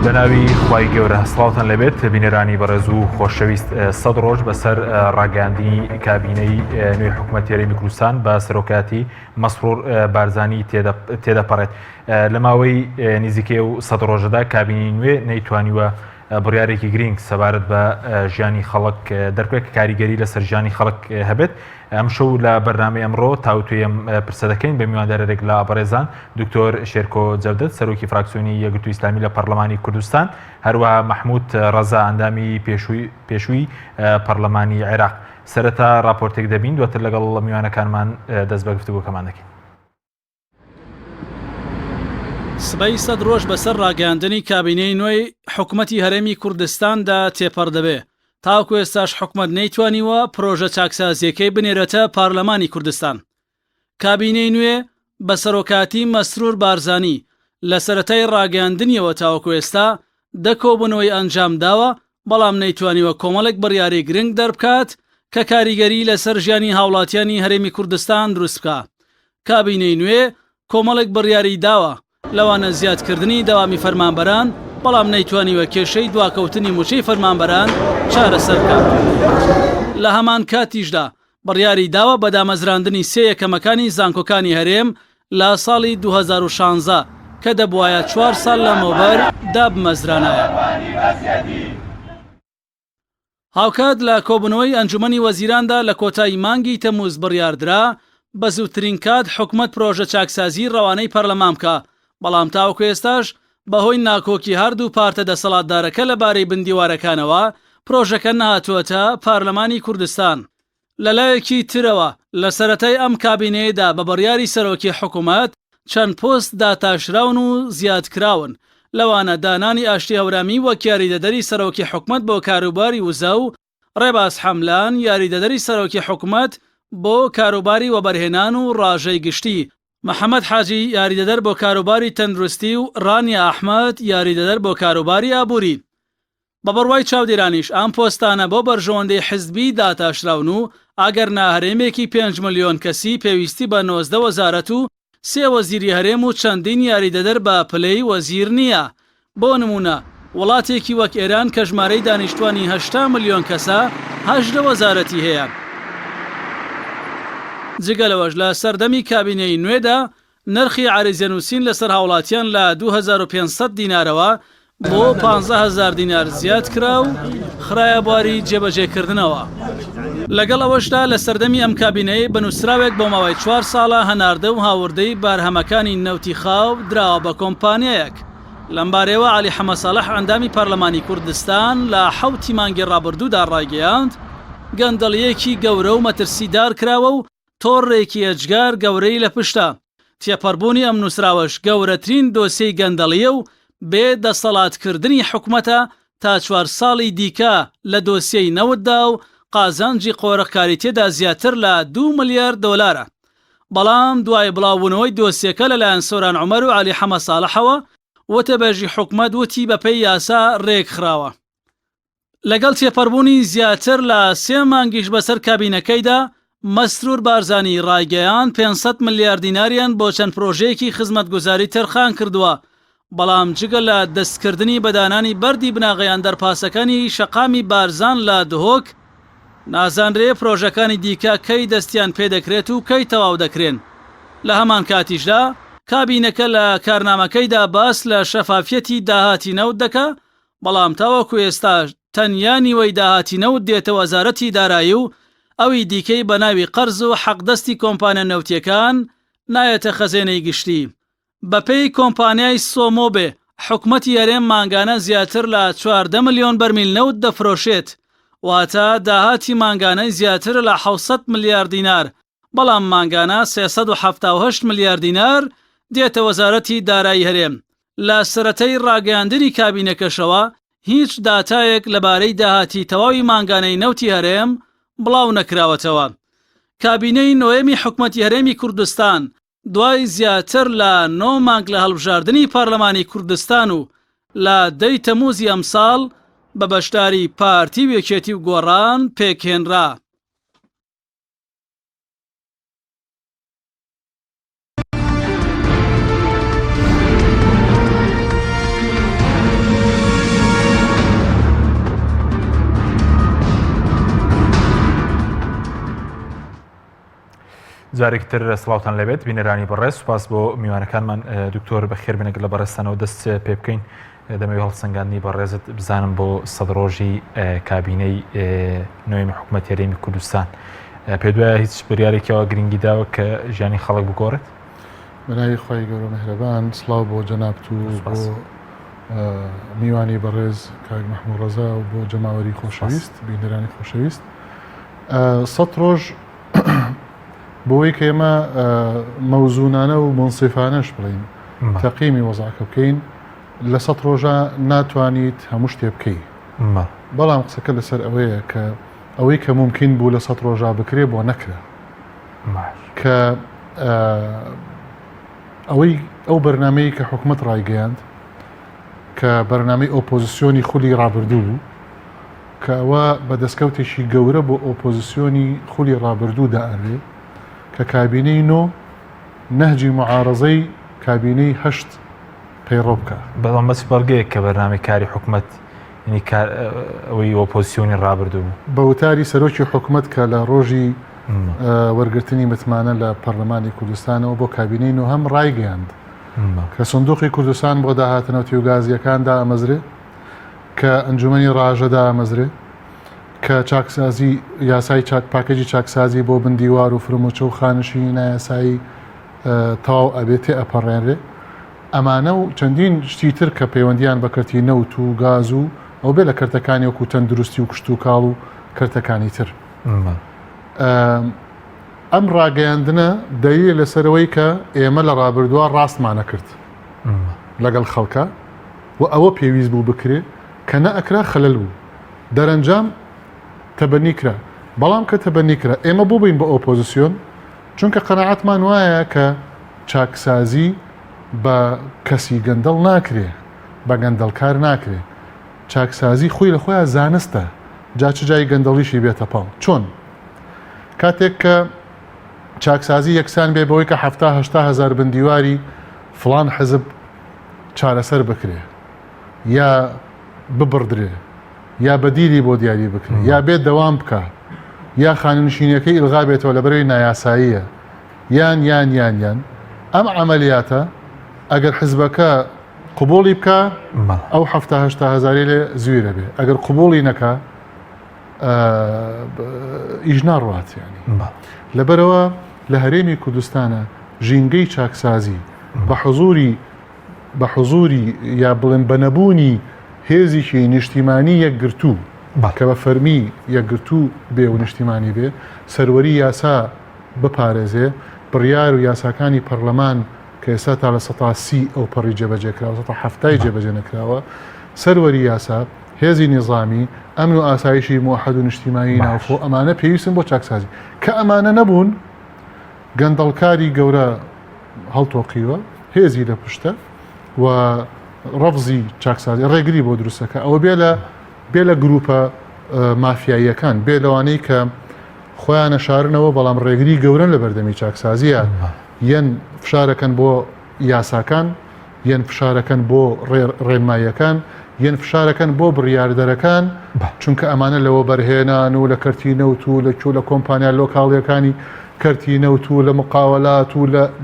بەناوی خوای گەورە سڵاوتان لەبێت بینەرانی بەڕێز و خۆشەویست 100 ڕۆژ بەسەر ڕاگەاندنی کابینەی نوێی حکوومەت هێرشی کوردستان بە سەرۆکاتی مەسرور بارزانی تێدەپەڕێت. لە ماوەی نزیکەی و 100 ڕۆژەدا کابینەی نوێ نەیتوانیوە بڕیارێکی گرنگ سەبارەت بە ژیانی خەڵک دەربێت کە کاریگەری لەسەر ژیانی خەڵک هەبێت. ئەم شەو لە بەرنامەی ئەمڕۆ تاوتوێم پرسە دەکەین بە میواندارێک لە بەڕێزان دکتۆر شێرکۆ جەودەت سەرۆکی فراکسیۆنی یەکگرتووی ئیسلامی لە پەرلەمانی کوردستان، هەروەها مەحموود ڕەزا ئەندامی پێشووی پەرلەمانی عێراق. سەرەتا راپۆرتێک دەبین دواتر لەگەڵ میوانەکانمان دەست بە گفتوگۆکەمان دەکەین. سبەی 100 ڕۆژ بەسەر ڕاگەاندنی کابینەی نوێی حکوومەتی هەرێمی کوردستاندا تێپەڕ دەبێ. تاوەکو ئێستاش حکوومەت نەیتوانیوە پرۆژە چاکسازیەکەی بنێرەتە پارلەمانی کوردستان. کابینەی نوێ بە سەرۆکاتی مەسرور بارزانی لە سەرەتای ڕاگەاندنیەوە تاوەکو ئێستا دەکۆبوونەوەی ئەنجام داوە، بەڵام نەیتوانیوە کۆمەڵێک بڕیاری گرنگ دەربکات کە کاریگەری لەسەر ژیانی هاوڵاتیانی هەرێمی کوردستان دروست بکات. کابینەی نوێ کۆمەڵێک بڕیاری داوە لەوانە زیادکردنی دەوامی فەرمانبەران، بەڵام نەیتوانیوە کێشەی دواکەوتنی موچەی فەرمانبەران چارەسەر بکات. لە هەمان کاتیشدا بڕیاری داوە بە دامەزراندنی سێ یەکەمەکانی زانکۆکانی هەرێم لە ساڵی 2016 کە دەبوایە 4 ساڵ لەمەوبەر دابمەزرانایە. هاوکات لە کۆبوونەوەی ئەنجومەنی وەزیراندا لە کۆتایی مانگی تەمووز بڕیاردرا بە زووترین کات حکوومەت پرۆژە چاکسازی ڕەوانەی پەرلەمان بکە، بەڵام تاوەکو ئێستاش بەهۆی ناکۆکی هەردوو پارتە دەسەڵاتدارەکە لەبارەی بندیوارەکانەوە پرۆژەکە نەهاتووەتە پارلەمانی کوردستان. لەلایەکی ترەوە لە سەرەتای ئەم کابینەیەدا بە بڕیاری سەرۆکی حکوومەت چەند پۆست داتاشراون و زیادکراون، لەوانە دانانی ئاشتی هەورامی وەک یاریدەدەری سەرۆکی حکوومەت بۆ کاروباری وزە و ڕێباز حەملان یاریدەدەری سەرۆکی حکوومەت بۆ کاروباری وەبەرهێنان و ڕاژەی گشتی، محەممەد حاجی یاریدەدەر بۆ کاروباری تەندروستی و ڕانیا ئەحمەد یاریدەدەر بۆ کاروباری ئابووری. بە بڕوای چاودێرانیش ئەم پۆستانە بۆ بەرژەوەندەی حزبی داتاشراون و ئەگەر ناهەرێمێکی 5 ملیۆن کەسی پێویستی بە 19 وەزارەت و 3 وەزیری هەرێم و چەندین یاریدەدەر بە پلەی وەزیر نییە. بۆ نمونە وڵاتێکی وەک ئێران کە ژمارەی دانیشتوانی 80 ملیۆن کەسە 18 وەزارەتی هەیە. جگەلەوەش لە سەردەمی کابینەی نوێدا نرخی عەریزەنووسین لەسەر هاوڵاتیان لە 2500 دینارەوە بۆ 15000 دینار زیاد کرا و خرایە بواری جێبەجێکردنەوە. لەگەڵ ئەوەشدا لە سەردەمی ئەم کابینەی بنووسراوێک بۆ ماوەی 4 ساڵە هەناردە و هاوردەی بارهەمەکانی نەوتی خاو دراوە بە کۆمپانیایەک. لەم بارەیەوە عەلی حەمەساڵح ئەندامی پەرلەمانی کوردستان لە 7 مانگی ڕابردوودا ڕایگەیاند گەندەڵیەکی گەورە و مەترسیدار کراوە و تۆڕێکی ئەجگار گەورەی لە پشتە. تێپەڕبوونی ئەم نووسراوەش گەورەترین دۆسیەی گەندەڵیە و بێ دەسەڵاتکردنی حکوومەتە تا 4 ساڵی دیکە لە دۆسیەی نەوتدا و قازانجی قۆرەقکاری تێدا زیاتر لە 2 ملیارد دۆلارە. بەڵام دوای بڵاوبوونەوەی دۆسیەکە لەلایەن سۆران عومەر و عەلی حەمەساڵحەوە وتەبێژی حکوومەت وتی بەپێی یاسا ڕێکخراوە. لەگەڵ تێپەڕبوونی زیاتر لە 3 مانگیش بەسەر کابینەکەیدا مەسرور بارزانی ڕایگەیان 500 ملیارد دیناریان بۆ چەند پرۆژەیەکی خزمەتگوزاری تەرخان کردووە، بەڵام جگە لە دەستکردنی بەدانانی بەردی بناغەیان دەرپاسەکانی شەقامی بارزان لە دهۆک نازانرێ پرۆژەکانی دیکە کەی دەستیان پێدەکرێت و کەی تەواو دەکرێن. لە هەمان کاتیشدا کابینەکە لە کارنامەکەیدا باس لە شەفافیەتی داهاتی نەوت دەکا، بەڵام تاوەکو ئێستا تەنیانی وەی داهاتی نەوت دێتە وەزارەتی دارایی و ئەوی دیکەی بە ناوی قەرز و حەقدەستی کۆمپانیا نەوتیەکان نایەتە خەزێنەی گشتی. بەپێی کۆمپانیای سۆمۆبێ حکوومەتی هەرێم مانگانە زیاتر لە 14 ملیۆن بەرمیل نەوت دەفرۆشێت، واتە داهاتی مانگانەی زیاتر لە 600 ملیارد دینار، بەڵام مانگانە 378 ملیارد دینار دێتە وەزارەتی دارایی هەرێم. لە سەرەتەی ڕاگەیاندنی کابینەکەشەوە هیچ داتایەک لەبارەی داهاتی تەواوی مانگانەی نەوتی هەرێم بڵاو نەکراوەتەوە. کابینەی نۆیەمی حکوومەتی هەرێمی کوردستان دوای زیاتر لە 9 مانگ لە هەڵبژاردننی پارلەمانی کوردستان و لە 10 تەمووزی ئەم ساڵ بە بەشداری پارتی وێکێتی و گۆڕان پێکهێنرا. جارێکتر سڵاوتان لەبێت بینەرانی بەڕێز سوپاس بۆ میوانەکانمان دکتۆر بەخێر بنەگە لە بەڕێستانەوە دەست پێ بکەین دەمەوێت هەڵسەنگاندنی بەڕێزت بزانم بۆ سەد ڕۆژی کابینەی نوێی حکوومەت هێرێمی کوردستان پێ دوایە هیچ بریارێکەوە گرنگی داوە کە ژیانی خەڵک بگۆڕێت بەناوی خۆی گەورە مهرەبان سڵاو بۆ جەنابت و بۆ میوانی بەڕێز کاک مەحموود ڕەزا و بۆ جەماوەری خۆشەویست بینەرانی خۆشەویست 100 ڕۆژ بۆی کە ئێمە مەوزونانە و منصفانەش بڵین تەقیمی وەزعکە بکەین لە 100 ڕۆژە ناتوانیت هەموو شتێ بکەی بەڵام قسەکە لەسەر ئەوەیە کە ئەوەی کە ممکن بوو لە 100 ڕۆژە بکرێ بۆ نەکرا کە ئەو بەرنامەی کە حکوومەت ڕایگەیاند کە بەرنامەی ئۆپۆزیسیۆنی خولی ڕابردوو بوو کە ئەوە بەدەستکەوتێکی گەورە بۆ ئۆپۆزیسیۆنی خولی ڕابردوو دائەنێ کە کابینەی نۆ نەهجی معارەزەی کابینەی هەشت پەیڕۆ بکە بەڵام بەس بەڵگەیەک کە بەرنامەی کاری حکوومەت ئەوەی ئۆپۆزیسیۆنی ڕابردوو بە وتاری سەرۆکی حکوومەت کە لە ڕۆژی وەرگرتنی متمانە لە پەرلەمانی کوردستانەوە بۆ کابینەی نۆ هەم ڕایگەیاند کە سندوقی کوردستان بۆ داهاتنەوە تیوگازیەکاندا ئەمەزرێ کە ئەنجومەنی ڕاژەدا ئەمەزرێ کە چاکسازی یاسای پاکەجی چاکسازی بۆ بندیوار و فرموچە و خانشینە یاسایی تاو ئەبێتێ ئەپەڕێنرێ ئەمانە و چەندین شتیتر کە پەیوەندیان بە کەرتی نەوت و گاز و ئەو بێ لە کەرتەکانی وەکو تەندروستی و کشت و کاڵ و کەرتەکانی تر ئەم ڕاگەیاندنە دەلیل لەسەرەوەی کە ئێمە لە ڕابردووە ڕاستمانە کرد لەگەڵ خەڵکە و ئەوە پێویست بوو بکرێ کە نەئەکرا خەلەل بوو دەرەنجام تەبەنی کرا بەڵام کە تەبەنی کرا ئێمە بوو بین بە ئۆپۆزیسیۆن چونکە قەناعەتمان وایە کە چاکسازی بە کەسی گەندەڵ ناکرێ بە گەندەڵکار ناکرێ چاکسازی خۆی لە خۆیان زانستە جا چ جای گەندەڵیشی بێتە پاڵ چۆن کاتێک کە چاکسازی یەکسان بێ بەوەی کە 70-80 هزار بندیواری فڵان حزب چارەسەر بکرێ یا ببڕدرێ یا بەدیلی بۆ دیاری بکرێ یا بێت دەوام بکە یا خاننشینەکەی ئیلغا بێتەوە لەبەرەوەی نایاساییە یان ئەم عەمەلیاتە ئەگەر حزبەکە قبوڵی بکە ئەو 70-80 هزاری لێ زویرە بێ ئەگەر قبوڵی نەکە ئیژنا ڕوات یانی لەبەرەوە لە هەرێمی کوردستانە ژینگەی چاکسازی بە حوزوری یا بڵێن بەنەبوونی هێزیشی نیشتیمانی یەکگرتوو کە بە فەرمی یەکگرتوو بێ و نیشتیمانی بێ سەروەری یاسا بپارێزێ بڕیار و یاساکانی پەرلەمان کە ئێستا تا لە 130 ئەو پەڕی جێبەجێکراوە 70 جێبەجێ نەکراوە سەروەری یاسا هێزی نظامی ئەمن و ئاسایشی موحەد و نیشتیمانی ناوخۆ ئەمانە پێویستن بۆ چاکسازی کە ئەمانە نەبوون گەندەڵکاری گەورە هەڵتۆقیوە هێزی لە پشتە و ڕەفزی چاکسازی ڕێگری بۆ دروستەکە ئەوە بێ لە گروپە مافیاییەکان بێ لەوانەی کە خۆیانە شارنەوە بەڵام ڕێگری گەورن لە بەردەمی چاکسازیە یەن فشارەکەن بۆ یاساکان یەن فشارەکەن بۆ ڕێنماییەکان یەن فشارەکەن بۆ بڕیاردەرەکان چونکە ئەمانە لەوە بەرهێنان و لە کەرتی نەوت و لە کۆمپانیا لۆکاڵیەکانی کەرتی نەوت و لە مقاوەلات و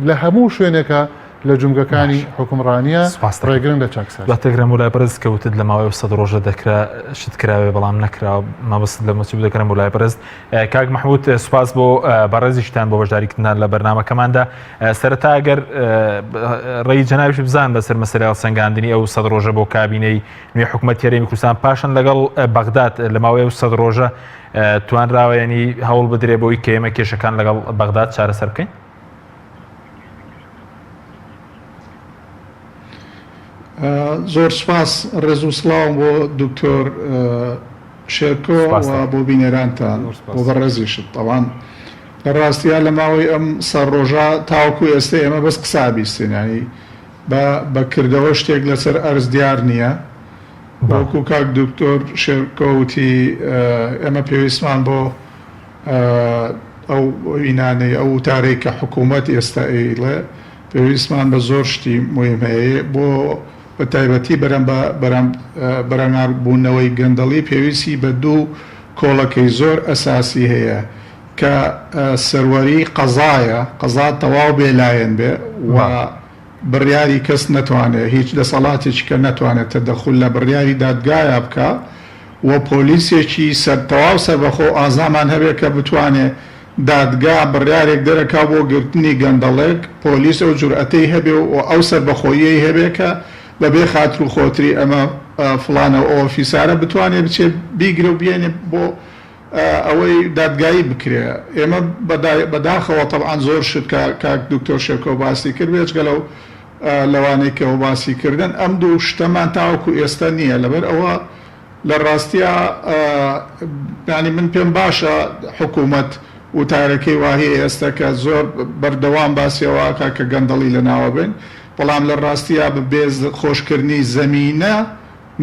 لە هەموو شوێنێکە لە جومگەکانی حکومڕانیە ڕێگرن لە چاکسازی تێگرم ولای بەرز کەوتت لە ماوەی 100 ڕۆژە دەکرا شت کراوێ بەڵام نەکرا مەبەست لە مەچوب دەکەم ولای بەرز کاک مەحموود سوپاس بۆ بەڕێزیشتان بۆ بەشداریکردنان لە بەرنامەکەماندا سەرەتا ئەگەر ڕێی جەنابیش بزان بەسەر مەسەلەی هەڵسەنگاندنی ئەو 100 ڕۆژە بۆ کابینەی نوێی حکوومەت هێرێمی کوردستان پاشان لەگەڵ بەغداد لە ماوەی 100 ڕۆژە توانراوە ینی هەوڵ بدرێ بۆی کە ئێمە کێشەکان لەگەڵ بەغداد چارەسەر بکەین زۆر سپاس ڕێز و سڵاو بۆ دکتۆر شێرکۆ و بۆ بینەرانتان بۆ بەڕێزیشت تەوان لە ڕاستیە لە ماوەی ئەم 100 ڕۆژە تاوەکو ئێستا ئێمە بەس قسا بیستین ینی بەکردەوە شتێک لەسەر ئەرز دیار نییە وەکو کاک دکتۆر شێرکۆوتی ئێمە پێویستمان بۆ ئەو ئینانەی ئەو وتارەی کە حکوومەت ئێستا ئەیڵێ پێویستمان بە زۆر شتی مهم هەیە بۆ بە تایبەتی بەرەنگاربوونەوەی گەندەڵی پێویستی بە دوو کۆڵەکەی زۆر ئەساسی هەیە کە سەروەری قەزا تەواو بێلایەن بێ و بڕیاری کەس نەتوانێت هیچ دەسەڵاتێکی کە نەتوانێت تەدەخول لە بڕیاری دادگایە بکە و پۆلیسێکی سەرتەواو سەربەخۆ ئازامان هەبێت کە بتوانێت دادگا بڕیارێک دەرەکا بۆ گرتنی گەندەڵێک پۆلیس ئەو جورئەتەی هەبێ و ئەو سەربەخۆیی هەبێ کە بەبێ خاتر و خۆتری ئەمە فڵانە ئۆفیسارە بتوانێت بچێت بیگرە و بێنێ بۆ ئەوەی دادگایی بکرێ. ئێمە بەداخەوە تەبعاً زۆر شت کاک دکتۆر شێرکۆ باسی کرد بێجگەلەو لەوانەی کەەوە باسی کردن ئەم دوو شتەمان تاوەکو ئێستا نییە لەبەر ئەوە لە ڕاستیە ینی من پێم باشە حکوومەت وتارەکەی واهەیە ئێستا کە زۆر بەردەوام باسیەوەکە کە گەندەڵی لە ناوە بن بەڵام لە ڕاستیە بە بێز خۆشکردنی زەمینە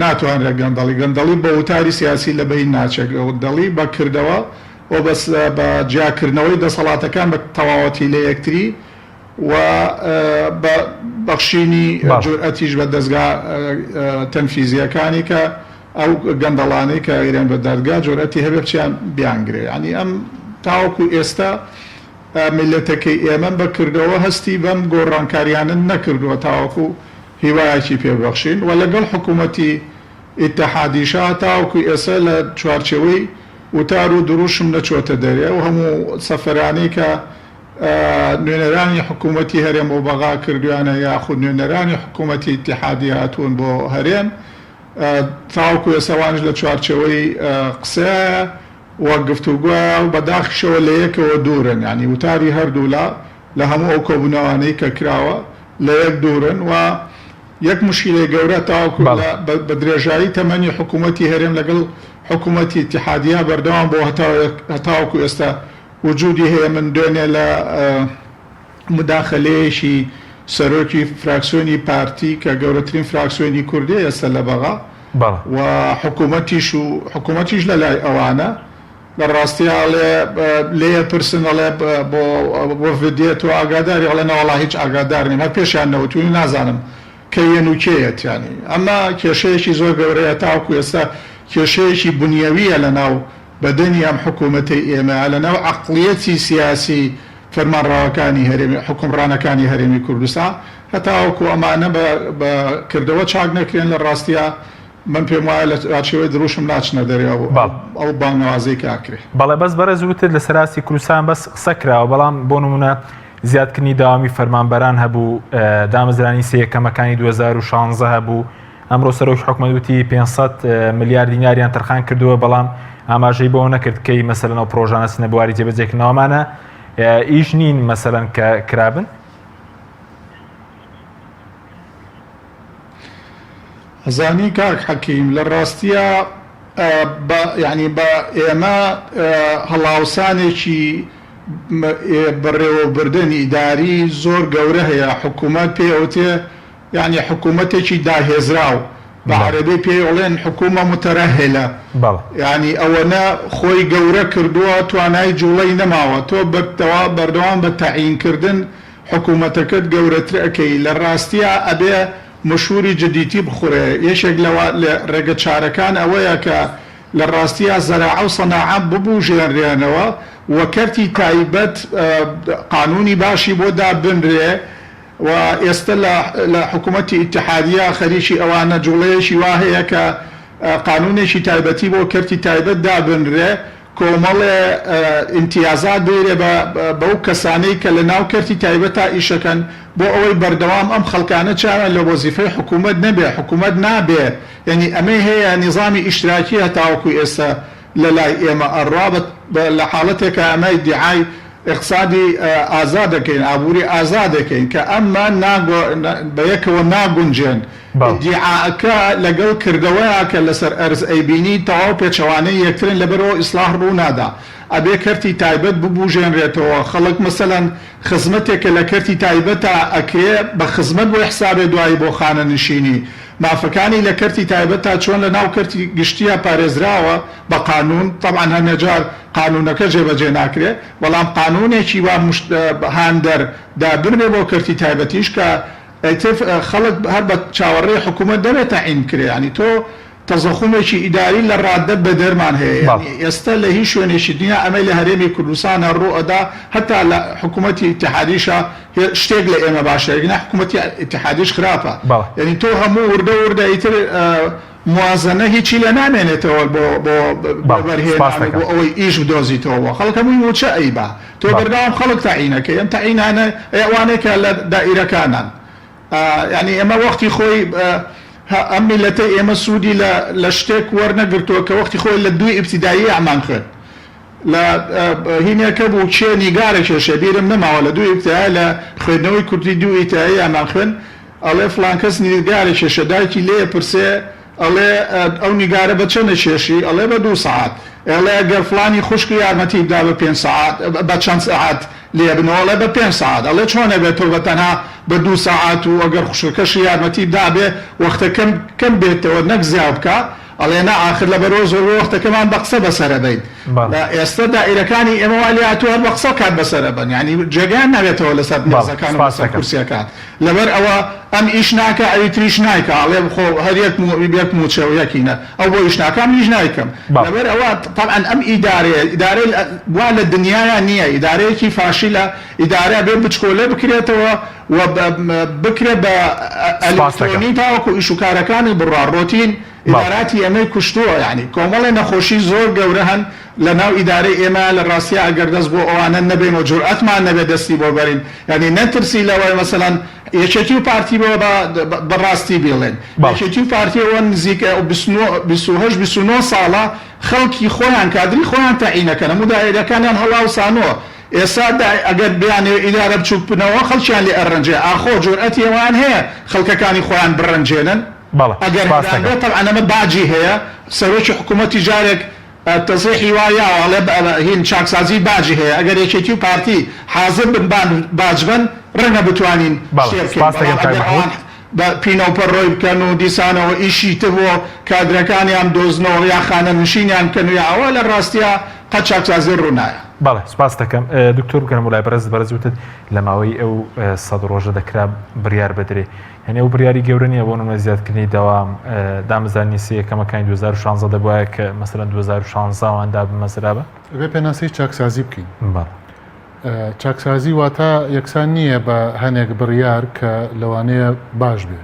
ناتوانرێت گەندەڵی بە وتاری سیاسی لە بین ناچێت گەندەڵی بەکردەوە و بەس بە جیاکردنەوەی دەسەڵاتەکان بە تەواوەتی لە یەکتری و بەخشینی جورئەتیش بە دەستگا تەنفیزیەکانی کە ئەو گەندەڵانەی کە ئیران بە دادگا جورئەتی هەبێ بچیان بیانگرێ. ینی ئەم تاوەکو ئێستا میلەتەکەی ئێمە بەکردەوە هەستی بەم گۆڕانکاریانن نەکردووە تاوەکو هیوایەکی پێبەخشین و لەگەڵ حکوومەتی ئیتحادیشا تاوەکو ئێستا لە چوارچێوەی وتار و دروشم نەچۆتە دەرێ و هەموو سەفەرانەی کە نوێنەرانی حکوومەتی هەرێم بۆ بەغا کردویانە یاخود نوێنەرانی حکوومەتی ئیتحادی هاتوون بۆ هەرێم تاوەکو ئێسەوانش لە چوارچێوەی قسەیە وە گفتوگوۆە و بەداخشەوە لە یەکەوە دوورن ینی وتاری هەردوو لە هەموو ئەو کۆبوونەوانەی کە کراوە لە یەک دوورن و یەک مشکلەی گەورە تاوەکو بە درێژایی تەمەنی حکوومەتی هەرێم لەگەڵ حکوومەتی ئیتحادیە بەردەوام بۆ هەتاوەکو ئێستا وجودی هەیە من دوێنێ لە مداخلەیەشی سەرۆکی فراکسیۆنی پارتی کە گەورەترین فراکسیۆنی کوردی ئێستا لە بەغا و حکوومەتیش لە لای ئەوانە لە ڕاستیە لێ پرسنەڵێ بۆ ڤدێت و ئاگاداری ئەڵێ نەوەڵا هیچ ئاگادار نیم هەر پێشیان نەوتونی نازانم کە یەن و کێیەت ینی ئەمە کێشەیەکی زۆر گەورەیە تاوەکو ئێستا کێشەیەکی بنیەویە لە ناو بەدەنی ئەم حکوومەتەی ئێمە لە ناو عەقڵیەتی سیاسی فەرمانڕاوەکانی هەرێمی حکومڕانەکانی هەرێمی کوردستان هەتاوەکو ئەمانە بەکردەوە چاک نەکرێن لە ڕاستیە من پێم وایە لە راچێوەی دروشم ناچنە دەرێەوە ئەو بانگوازەی کاکرێ. بەڵێ بەس بەرەز وتت لە سەراستی کوردستان بەس قسە کراوە بەڵام بۆ نمونە زیادکردنی داوامی فەرمانبەران هەبوو دامەزرانی سەیەکەمەکانی 2016 هەبوو ئەمڕۆ سەرۆکی حکوومەت وتی 500 ملیار دیناریان تەرخان کردووە بەڵام ئاماژەی بۆ نەکرد کەی مەسەلەن ئەو پرۆژانە سنە بواری جێبەجێکردنەوەمانە ئیش نین مەسەلەن کە کرابن. ئەزانی کاک حەکیم لە ڕاستیە ینی بە ئێمە هەڵاوسانێکی بەڕێوەبردنی ئیداری زۆر گەورە هەیە حکوومەت پێوتێ ینی حکوومەتێکی داهێزراو بە عەرەبی پێڵێن حکوومە متەرەهلە ینی ئەوەنە خۆی گەورە کردووە توانای جوڵەی نەماوە تۆ بەردەوام بە تەعینکردن حکوومەتەکەت گەورەتر ئەەکەی لە ڕاستیە ئەبێ مشهوری جدیتی بخورێ یەشێک لە ڕێگە چارەکان ئەوەیە کە لە ڕاستیە زەراعە و سەناعە ببوژێنرێنەوە وەکەرتی تایبەت قانونی باشی بۆ دابنرێ و ئێستا لە حکوومەتی ئیتحادیە خەریکی ئەوانە جوڵەیەشی وا هەیە کە قانونێکی تایبەتی بۆ کەرتی تایبەت دابنرێ کۆمەڵێ ئیمتیازات بێرێ بەو کەسانەی کە لە ناو کەرتی تایبەتە ئیشەکەن بۆ ئەوەی بەردەوام ئەم خەڵکانە چاوان لە وەزیفەی حکوومەت نەبێ حکوومەت نابێ یعنی ئەمە هەیە نظامی ئیشتراکی هەتاوەکو ئێستا لە لای ئێمە ئەڕابەت لە حاڵەتێکە ئەمەی دیعای اقتصادی ئازاد دەکەین ئابووری ئازاد دەکەین کە ئەمە بە یەکەوە ناگونجێن دیعاکە لەگەڵ کردەوەیە کە لەسەر ئەرز ئەیبینی تەواو پێچەوانەی یەکترن لەبەرەوە ئیسلاح ڕوونادا ئەبێ کەرتی تایبەت ببوژێنرێتەوە خەڵک مەسەلەن خزمەتێکە لە کەرتی تایبەتە ئەکرێ بە خزمەت بۆ حسابێ دوایی بۆ خانە نشینی مافەکانی لە کەرتی تایبەتە چۆن لە ناو کەرتی گشتیە پارێزراوە بە قانون طبعا هەنێجار قانونەکە جێبەجێ ناکرێت بەڵام قانونێکی وا هاندەر دابرێ بۆ کەرتی تایبەتیش کە خەڵک هەر بە چاوەڕێی حکوومەت دەبێت تەعین کرێ ینی تۆ تەزەخومێکی ئیداری لە ڕادە بە دەرمان هەیە ئێستا لە هیچ شوێنێکی دنیا ئەمە لە هەرێمی کوردستانە ڕوئەدا هەتا لە حکوومەتی ئیتحادیشە شتێک لە ئێمە باشەگەنا حکوومەتی ئیتحادیش خراپە یعنی تۆ هەموو وردە وردە ئیتر موازنە هیچی لە نامێنێتەوە بۆ بەرهێنان بۆ ئەوەی ئیش بدۆزیتەوە خەڵک هەمووی وچە ئەیبا تۆ بەردەوام خەڵک تاعینەکە ئەم تاعینانە ئەوانێکە لە دائیرەکانان یعنی ئێمە وەختی خۆی ئەم میلەتە ئێمە سوودی لە شتێک وەرنەگرتووە کە وەختی خۆی لە دوی ئیبتیدایی ئەمان کرد لە هینەکە بوو چێ نیگارێکێشە بیرم نەماوە لە دوی ئیبتیدایی لە خوێندنەوەی کوردی دوو ئیبتیدایی ئەمان خوێن ئەڵێ فڵان کەس نیگارێکێشە دایکی لێ پرسێ ئەڵێ ئەو نیگارە بە چەندە کێشی ئەڵێ بە 2 ساعات ئەڵێ ئەگەر فڵانی خوشکی یارمەتی بدا بە 5 ساعات بە چەند ساعات لێ بنەوەڵێ بە 5 ساعات ئەڵێ چۆنە بێتەوە بە تەنها بە 2 ساعات و ئەگەر خوشکەکەشی یارمەتی بدابێ وەختە کەم بێتەوە نەک زیاد بکە ئەڵێ نەئاخر لە بەرۆ زۆر وەختەکەمان بە قسە بەسەرە بین ئێستا دائیرەکانی ئێمە وا لێ هاتووە هەر بە قسە کات بەسەرە بن یعنی جێگیان ناوێتەوە لەسەر مێزەکان و لەسەر کورسیەکان لەبەر ئەوە ئەم ئیش ناکە ئەوی تریش نایکە ئەڵێ بخۆ هەر یەک موچە و یەکینە ئەو بۆ ئیش ناکەم هیچ نایکەم لەبەر ئەوە طبعا ئەم ئیدارەی وا لە دنیاە نییە ئیدارەیەکی فاشیلە ئیدارە بێ بچکۆلێ بکرێتەوە و بکرێت بە ئەلکترۆنی تاوەکو ئیشوکارەکانی بڕوا ڕۆتین ئیداراتی ئێمەی کوشتووە یعنی کۆمەڵی نەخۆشی زۆر گەورە هەن لە ناو ئیدارەی ئێمە لە ڕاستیە ئەگەر دەست بۆ ئەوانە نەبێن و جورئەتمان نەبێت دەستی بۆ بەرین یعنی نەترسی لەوەی مەسەلەن یەکێتی و پارتی بەڕاستی بێڵێن یەکێتی و پارتیەوە نزیکە 28-29 ساڵە خەڵکی خۆیان کادری خۆیان تەعینەکەن هەموو دائیرەکانیان هەڵاوسانەوە ئێستا ئەگەر بیانێ ئیدارە بچووک بنەوە خەڵکیان لێ ئەڕەنجێ ئاخۆ جورئەتی ئەوان هەیە خەڵکەکانی خۆیان بڕەنجێنن ئەگەر طبعا ئەمە باجی هەیە سەرۆکی حکوومەتی جارێک تەزیحی وایەوەڵێ هین چاکسازی باجی هەیە ئەگەر یەکێتی و پارتی حاضر بن باج بن ڕەنگە بتوانین پینەوپەڕۆی بکەن و دیسانەوە ئیشی تر بۆ کادرەکانیان دۆزنەوە یا خانە نشینیان بکەن و ئەوە لە ڕاستیە قەت چاکسازی ڕوونایە بەڵێ سپاس دەکەم دکتۆر بکەم وڵای بەرزوتت لە ماوەی ئەو 100 ڕۆژە دەکرا بڕیار بدرێ هەنێ ئەو بڕیاری گەورە نیە بۆ نمونە زیادکردنی دەوام دامەزانی سیەکەمەکانی 2016 دەبواە کە مەسەرەن 2016 واندا بمەزرا بە بێ پێناسی چاکسازی بکەین چاکسازی واتە یەکسان نییە بە هەنێک بڕیار کە لەوانەیە باش بێ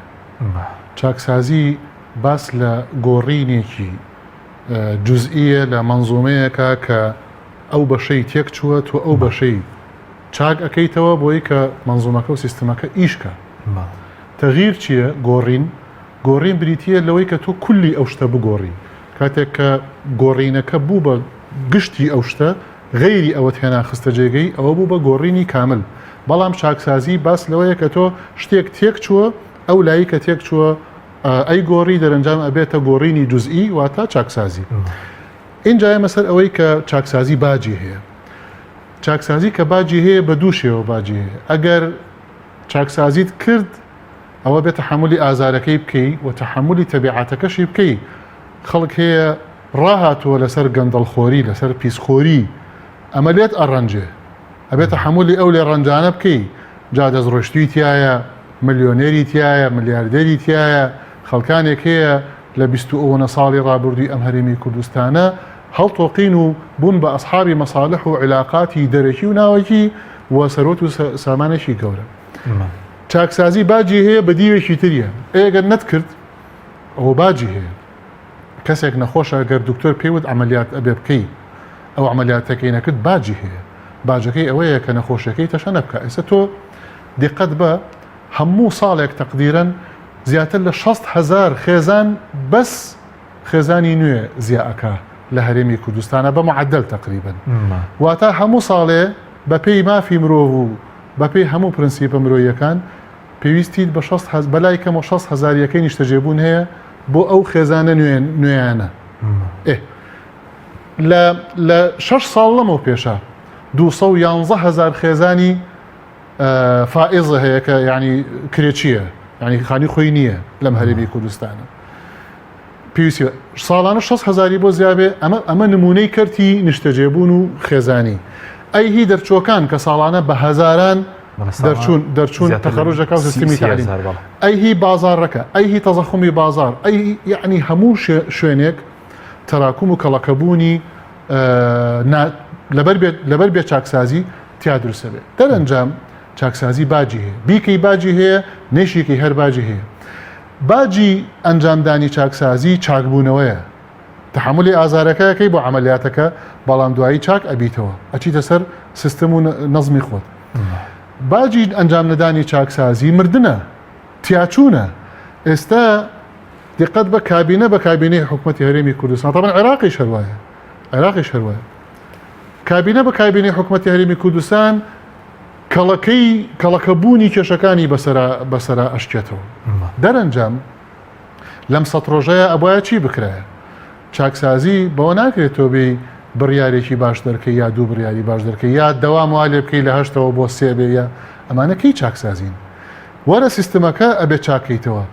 چاکسازی باس لە گۆڕینێکی جزئیە لە منزومەیەکە کە ئەو بەشەی تێک چووە تو ئەو بەشەی چاک ئەەکەیتەوە بۆی کە منزومەکە و سیستمەکە ئیشکە تەغیر چییە گۆڕین بریتە لەوەی کە تۆ کولی ئەو شتە بگۆڕی کاتێک کە گۆڕینەکە بوو بە گشتی ئەو شتە غەیری ئەوە هێنا خستە جێگەی ئەوە بوو بە گۆڕینی کامل بەڵام چاکسازی باس لەوەیە کە تۆ شتێک تێک چووە ئەو لایی کە تێک چووە ئەی گۆڕی دەرەنجام ئەبێتە گۆڕینی جزئی واتە چاکسازی اینجا مەسەر ئەوەی کە چاکسازی باجی هەیە چاکسازی کە باجی هەیە بە دوو شێوە باجی هەیە ئەگەر چاکسازیت کرد ئەوە بێت تەحملی ئازارەکەی بکەی و تەحملی تەبیعاتەکەشی بکەی خەڵک هەیە ڕاهاتووە لەسەر گەندەڵخۆری لەسەر پیسخۆری ئەمە لێت ئەڕەنجێ ئەبێت تەحملی ئەو لێ ڕەنجانە بکەی جا دەستڕۆشتوی تایە ملیۆنێری تایە ملیاردێری تایە خەڵکانێک هەیە لە 20 ساڵی ڕابردووی ئەم هەرێمی کوردستانە هەڵتۆقین و بوون بە ئەسحابی مەساڵح و علاقاتی دەرەکی و ناوەکی و سەرۆت و سامانێکی گەورە چاکسازی باجی هەیە بە دیوێکی تریە ئەگەر نەتکرد ئەوە باجی هەیە کەسێک نەخۆشە گەر دکتۆر پێوت عملیات ئەبێ بکەی ئەو عملیاتەکەی نەکرد باجی هەیە باجەکەی ئەوەیە کە نەخۆشەکەی تەشە نەبکە ئێستا تۆ دقت بە هەموو ساڵێک تەقدیرەن زیاتر لە 60,000 خێزان بەس خێزانی نوێ زیاکە لە هەرێمی کوردستانە بە معدل تقریبا واتە هەموو ساڵێ بە پێی مافی مرۆڤ و بە پێی هەموو پرەنسیپە مرۆیەکان پێویستیت بە 60 بەلای کەمە 60,000 یەکەی نیشتەجێبوون هەیە بۆ ئەو خێزانە نوێیانە لە 6 ساڵ لەمەوە پێشە 211,000 خێزانی فائزە هەیە کە یعنی کرێچیە یعنی خانی خۆی نییە لەم هەرێمی کوردستانە پێویستی ساڵانە 60,000 بۆ زیابێ ئەمە نمونەی کەرتی نیشتەجێبوون و خێزانی ئەی هی دەرچۆکان کە ساڵانە بە هەزاران دەرچوون تەخەڕۆژەکە و سیستمی تعلیم ئەی هی بازارڕەکە ئەی هی تەزەخمی بازار ئەی یعنی هەموو شوێنێک تەراکم و کەڵەکەبوونی لەبەر بێ چاکسازی تیا دروستە بێت دەرەنجام چاکسازی باجی هەیە بیکەی باجی هەیە نێشێکی هەر باجی هەیە باجی ئەنجامدانی چاکسازی چاکبوونەوەیە تحملی ئازارەکەیەکەی بۆ عملیاتەکە بەڵام دوایی چاک ئەبیتەوە ئەچیتە سەر سیستم و نەزمی خۆت باجی ئەنجام نەدانی چاکسازی مردنە تیاچوونە ئێستا دقت بە کابینەی حکوومەتی هەرێمی کوردستان طبعا عێراقی شەروایە کابینە بە کابینەی حکوومەتی هەرێمی کوردستان کەڵەکەبوونی کێشەکانی بەسەرا ئەشکێتەوە دەرەنجام لەم سەد ڕۆژەیە ئەبایە چی بکرایە چاکسازی بەوە ناکرێتەوە بێ بڕیارێکی باش دەرکەی یا دوو بڕیاری باش دەرکەی یا دەوام وا لێ بکەی لە 8ەوە بۆ 3 بێ یا ئەمانەکەی چاکسازین وەرە سیستمەکە ئەبێ چاکەیتەوە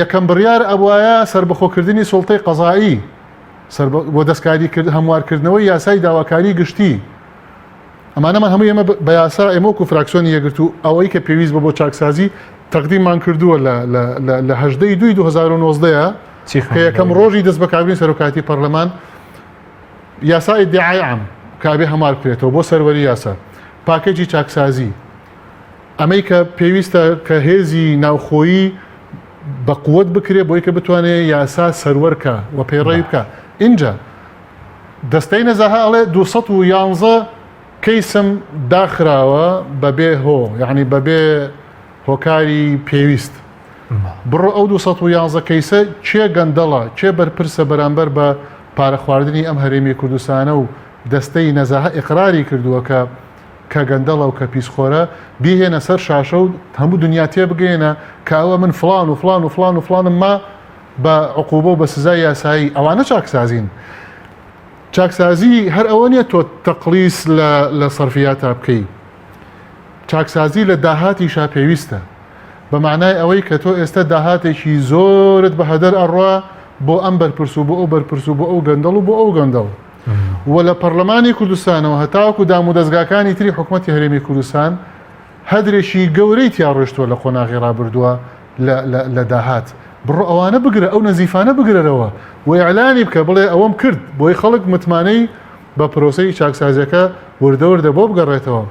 یەکەم بڕیار ئەوایە سربەخۆکردنی سوڵتەی قەزایی بۆ دەستکاری هەموارکردنەوەی یاسای داواکاری گشتی ئەمانەمان هەموو ئێمە بە یاسا ئێمە وەکو فراکسیۆنی یەکگرتو ئەوەی کە پێویست بە بۆ چاکسازی تەقدیممان کردووە لە 2019 کە یەکەم ڕۆژی دەست بەکاربوونی سەرۆکاتی پەرلەمان یاسا ئیدعای عام کابێ هەمار بکرێتەوە بۆ سەروەری یاسا پاکێجی چاکسازی ئەمەی کە پێویستە کە هێزی ناوخۆیی بە قووەت بکرێت بۆی کە بتوانێت یاسا سەروەرکە و پەیڕەوی بکە اینجا دەستەی نەزاها ئەڵێ 211 کەیسم داخراوە بەبێ یعنی بەبێ هۆکاری پێویست بڕۆ ئەو 211 کەیسە چێ گەندەڵە چێ بەرپرسە بەرامبەر بە پارە خواردنی ئەم هەرێمی کوردستانە و دەستەی نەزاها ئیقراری کردووە کە گەندەڵە و کە پیسخۆرە بیهێنە سەر شاشە و هەموو دنیا تێ بگەێنە کە ئەوە من فلان و فلان و فلان و فلانم ما بە عقوبە و بە سزای یاسایی ئەوانە چاکسازین چاکسازی هەر ئەوە نیە تۆ تەقلیس لە سەرفیاتە بکەی چاکسازی لە داهاتیشا پێویستە بە معنای ئەوەی کە تۆ ئێستا داهاتێکی زۆرت بە هەدەر ئەڕوا بۆ ئەم بەرپرس و بۆ ئەو بەرپرس و بۆ ئەو گەندەڵ و بۆ ئەو گەندەڵ و لە پەرلەمانی کوردستانەوە هەتاوەکو دام و دەستگاکانی تری حکوومەتی هەرێمی کوردستان هەدرێکی گەورەی تیا ڕۆشتووە لە قۆناغی ڕابردووە لە داهات بڕۆ ئەوانە بگرە ئەو نەزیفانە بگرەرەوە و ئیعلانی بکە بڵێ ئەوەم کرد بۆی خەڵک متمانەی بە پرۆسەی چاکسازیەکە وردە بۆ بگەڕێتەوە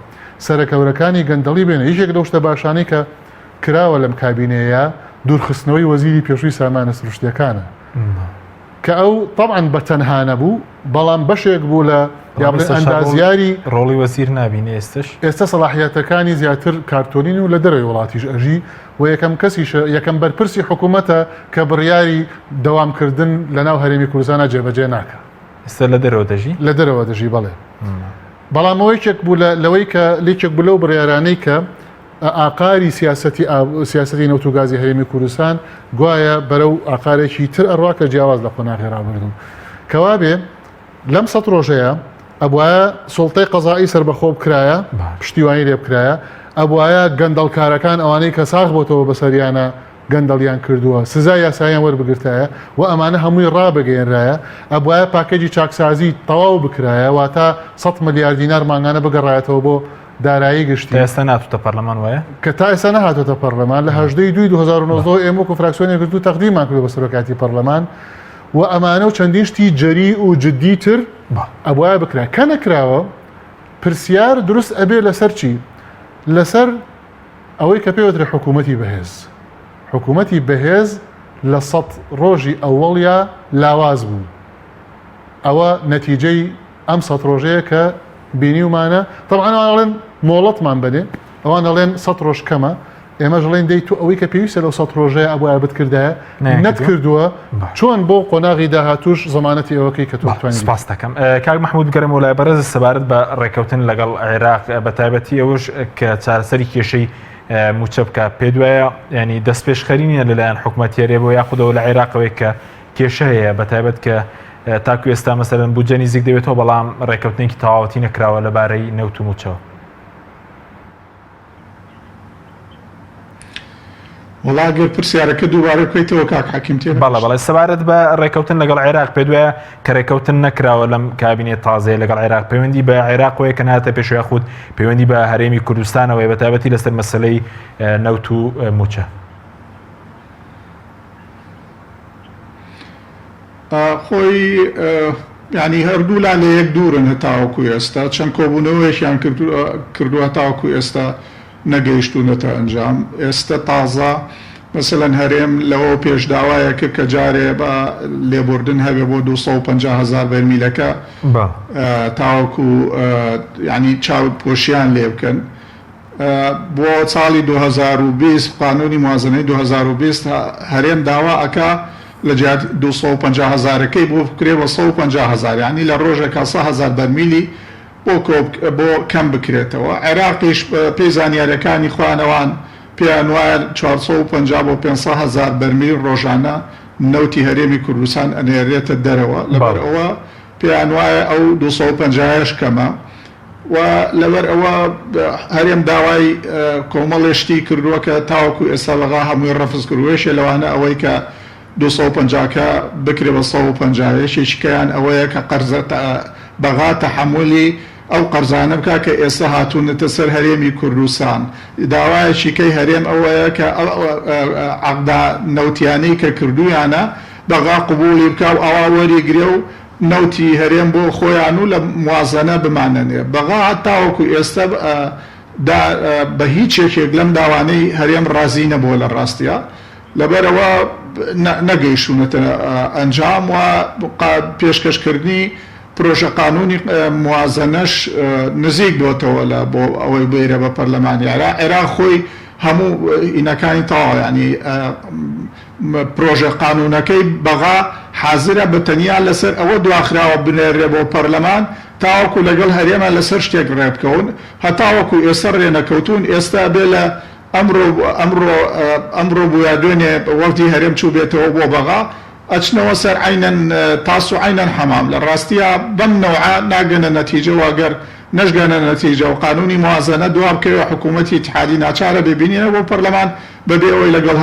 سەرەکەورەکانی گەندەڵی بێنە هیچێک لەو شتە باشانەی کە کراوە لەم کابینەیە دوورخستنەوەی وەزیری پێشووی سامانە سروشتیەکانە کە ئەو طبعا بەتەنها نەبوو بەڵام بەشێک بوو لە ئەندازیاری ڕۆڵی وەزیر نابینێ ئێستا سەلاحیەتەکانی زیاتر کارتۆنین و لە دەرەوەی وڵاتیش ئەژی و یەکەم کەسیشە یەکەم بەرپرسی حکوومەتە کە بڕیاری دەوامکردن لە ناو هەرێمی کوردستانە جێبەجێ ناکە ئێستا لە دەرەوە دەژی بەڵێ بەڵام ئەوەیەک بوو لەوەی کە لێکێک بوو لەو بڕیارانەی کە ئاقاری سیاسەتی نەوتوگازی هەرێمی کوردستان گوایە بەرەو ئاقارێکی تر ئەڕوا کە جیاواز لە قۆناغی ڕابردوو کەوا بێ لەم 100 ڕۆژەیە ئەبوایە سوڵتەی قەزایی سربەخۆ بکرایە پشتیوانی لێ بکرایە ئەبوایە گەندەڵکارەکان ئەوانەی کە ساغ بۆتەوە بەسەریانە گەندەڵیان کردووە سزای یاساییان وەربگرتایە و ئەمانە هەمووی ڕابگەێنرایە ئەبوایە پاکێجی چاکسازی تەواو بکرایە واتە 100 ملیار دینار مانگانە بگەڕایەتەوە بۆ دارایی گشتی ئێستا ناتوتە پەرلەمان وایە کە تا ئێستا نەهاتۆتە پەرلەمان لە 2019 ئێمە وەکو فراکسیۆنی یەکگرتوو تەقدیممان کردو بە سەرۆکاتی پەرلەمان و ئەمانە و چەندین شتی جەری و جددیتر ئەبوایە بکرا کە نەکراوە پرسیار دروست ئەبێ لەسەر چی لەسەر ئەوەی کە پێوترێ حکوومەتی بەهێز لە 100 ڕۆژی ئەوەڵیا لاواز بوو ئەوە نەتیجەی ئەم 100 ڕۆژەیە کە بینیومانە طبعا ئەڵێن مۆڵەتمان بنێ ئەوان ئەڵێن 100 ڕۆژ کەمە ئێمە ژڵێن دەی تو ئەوەی کە پێویستە لەو 100 ڕۆژەیە ئەبوایە بتکردایە نەتکردووە چۆن بۆ قۆناغی داهاتوش زەمانەتی ئەوەکەی کە توانین سپاس دەکەم کاک محمود گەرم وڵای بەرز سەبارەت بە ڕێکەوتن لەگەڵ عێراق بە تایبەتی ئەوش کە چارەسەری کێشەی موچە بکە پێ دوایە ینی دەست پێشخەرینە لەلایەن حکوومەتیێرێ بۆ یاخودەوە لە عێراقەوەی کە کێشە هەیە بە تایبەت کە تاکو ئێستا مەسەرەن بوجە نزیک دەوێتەوە بەڵام ڕێکەوتنێکی تەواوەتی نەکراوە لەبارەی نەوت و موچەوە وڵاگەر پرسیارەکە دووبارە بکەیتەوە کاک حەکیم تێ بەڵێ سەبارەت بە ڕێکەوتن لەگەڵ عێراق پێ دوایە کە ڕێکەوتن نەکراوە لەم کابینێت تازەیە لەگەڵ عێراق پەیوەندی بە عێراقەوەی کە ناتە پێشوە خود پەیوەندی بە هەرێمی کوردستانەوەی بە تایبەتی لەسەر مەسەلەی نەوت و موچە خۆی ینی هەردوو لا لە یەک دوورن هەتاوەکو ئێستا چەند کۆبوونەوەیشیان کردووە تاوەکو ئێستا نەگەیشتونەتە ئەنجام ئێستا تازە مثلەن هەرێم لەوە پێشداوایەکە کە جارێ بە لێبوردن هەبێ بۆ 250,000 بەرمیلەکە تاوەکو ینی چاوپۆشیان لێ بکەن بۆ ساڵی 2020 قانونی موازنەی 2020 هەرێم داوا ئەکا لە 250,000ەکەی بۆ بکرێ بە 150,000 ینی لە ڕۆژێکە 100,000 بەرمیلی بۆ کەم بکرێتەوە عێراقیش پێی زانیاریەکانی خوانەوان پێیان وایە 450 بۆ 500,000 بەرمیل ڕۆژانە نەوتی هەرێمی کوردستان ئەنێرێتە دەرەوە لەبەر ئەوە پێیان وایە ئەو 250 کەمە و لەبەر ئەوە هەرێم داوای کۆمەڵێشتی کردووە کە تاوەکو ئێستا لەغا هەمووی ڕەفز کردوێشە لەوانە ئەوەی کە 250کە بکرێ بە 150 شیشکیان ئەوەیە کە بەغا تەحملی ئەو قەرزانە بکە کە ئێستا هاتوونەتە سەر هەرێمی کوردستان داوایەکەی هەرێم ئەوەیە کە عەقدا نەوتیانەی کە کردویانە بەغا قبولی بکە و ئەوا وەریگرێ و نەوتی هەرێم بۆ خۆیان و لە موازنە بمانەنێ بەغا تاوەکو ئێستا بە هیچ یەکێک لەم داوانەی هەرێم ڕازی نەبووە لە ڕاستیە لەبەرەوە نەگەیشتونەتە ئەنجام و پێشکەشکردنی پرۆژە قانونی موازنەش نزیک بۆتەوە لە بۆ ئەوەی بێرە بە پەرلەمانی عێراق خۆی هەموو ئینەکانی تاوە ینی پرۆژە قانونەکەی بەغا حازرە بەتەنیا لەسەر ئەوە دواخراوە بنێرێ بۆ پەرلەمان تاوەکو لەگەڵ هەرێمە لەسەر شتێک ڕێبکەون هەتاوەکو ئێستا ڕێنەکەوتون ئێستا بێ لە ئەمڕۆ بووە دوێنێ وەفتی هەرێم چوو بێتەوە بۆ بەغا ئەچنەوە سەر عینەن تاس و عینەن حەمام لە ڕاستیە بەم نەوعە ناگەنە نەتیجە واگەر نەشگەنە نەتیجە و قانونی موازنە دوام بکەوە حکوومەتی اتحادی ناچارە ببینێنە بۆ پەرلەمان بەبێ ئەوەی لەگەڵ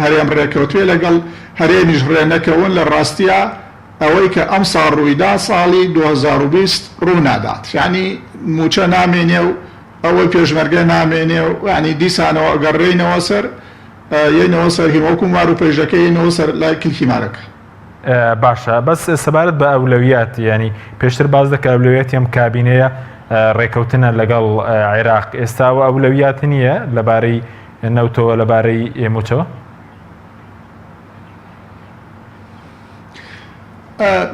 هەرێم ڕێکەوتوێ لەگەڵ هەرێمیش ڕێنەکەون لە ڕاستیە ئەوەی کە ئەم ساڵ ڕوویدا ساڵی 2020 ڕوو نادات یعنی موچە نامێنێ و ئەوەی پێشمەرگە نامێنێ و ینی دیسانەوە گەڕێینەوە سەر یەنەوە سەر هیمۆکو مار و پێشەکەی ینەوە سەر لای کلکیمارەکە باشە بەس سەبارەت بە ئەولەویات ینی پێشتر باز دەکە ئەولەویەتی ئەم کابینەیە ڕێکەوتنە لەگەڵ عێراق ئێستاوە ئەولەویات نییە لەبارەی نەوتەوە لەبارەی ئێموچەوە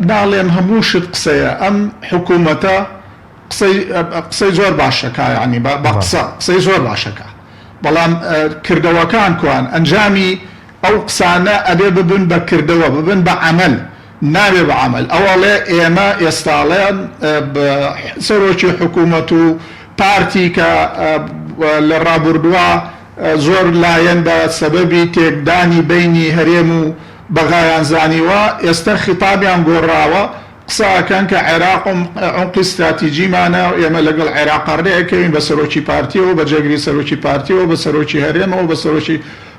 ناڵێم هەموو شت قسەیە ئەم حکوومەتە قسەی زۆر باشەکە ینی بە قسەی زۆر باشەکە بەڵام کردەوەکان کوان ئەنجامی ئەو قسانە ئەبێ ببن بە کردەوە ببن بە عەمەل نابێ بە عەمەل ئەوەڵێ ئێمە ئێستاڵێن سەرۆکی حکوومەت و پارتی کە لە ڕابردووە زۆر لایەن بە سەبەبی تێکدانی بینی هەرێم و بەغایان زانیوە ئێستا خیتابیان گۆڕاوە قساکان کە عێراق عمقی استراتیجیمانە ئێمە لەگەڵ عێراق ڕێەکەوین بە سەرۆکی پارتیەوە بە جێگری سەرۆکی پارتیەوە بە سەرۆکی هەرێمەوە بە سەرۆکی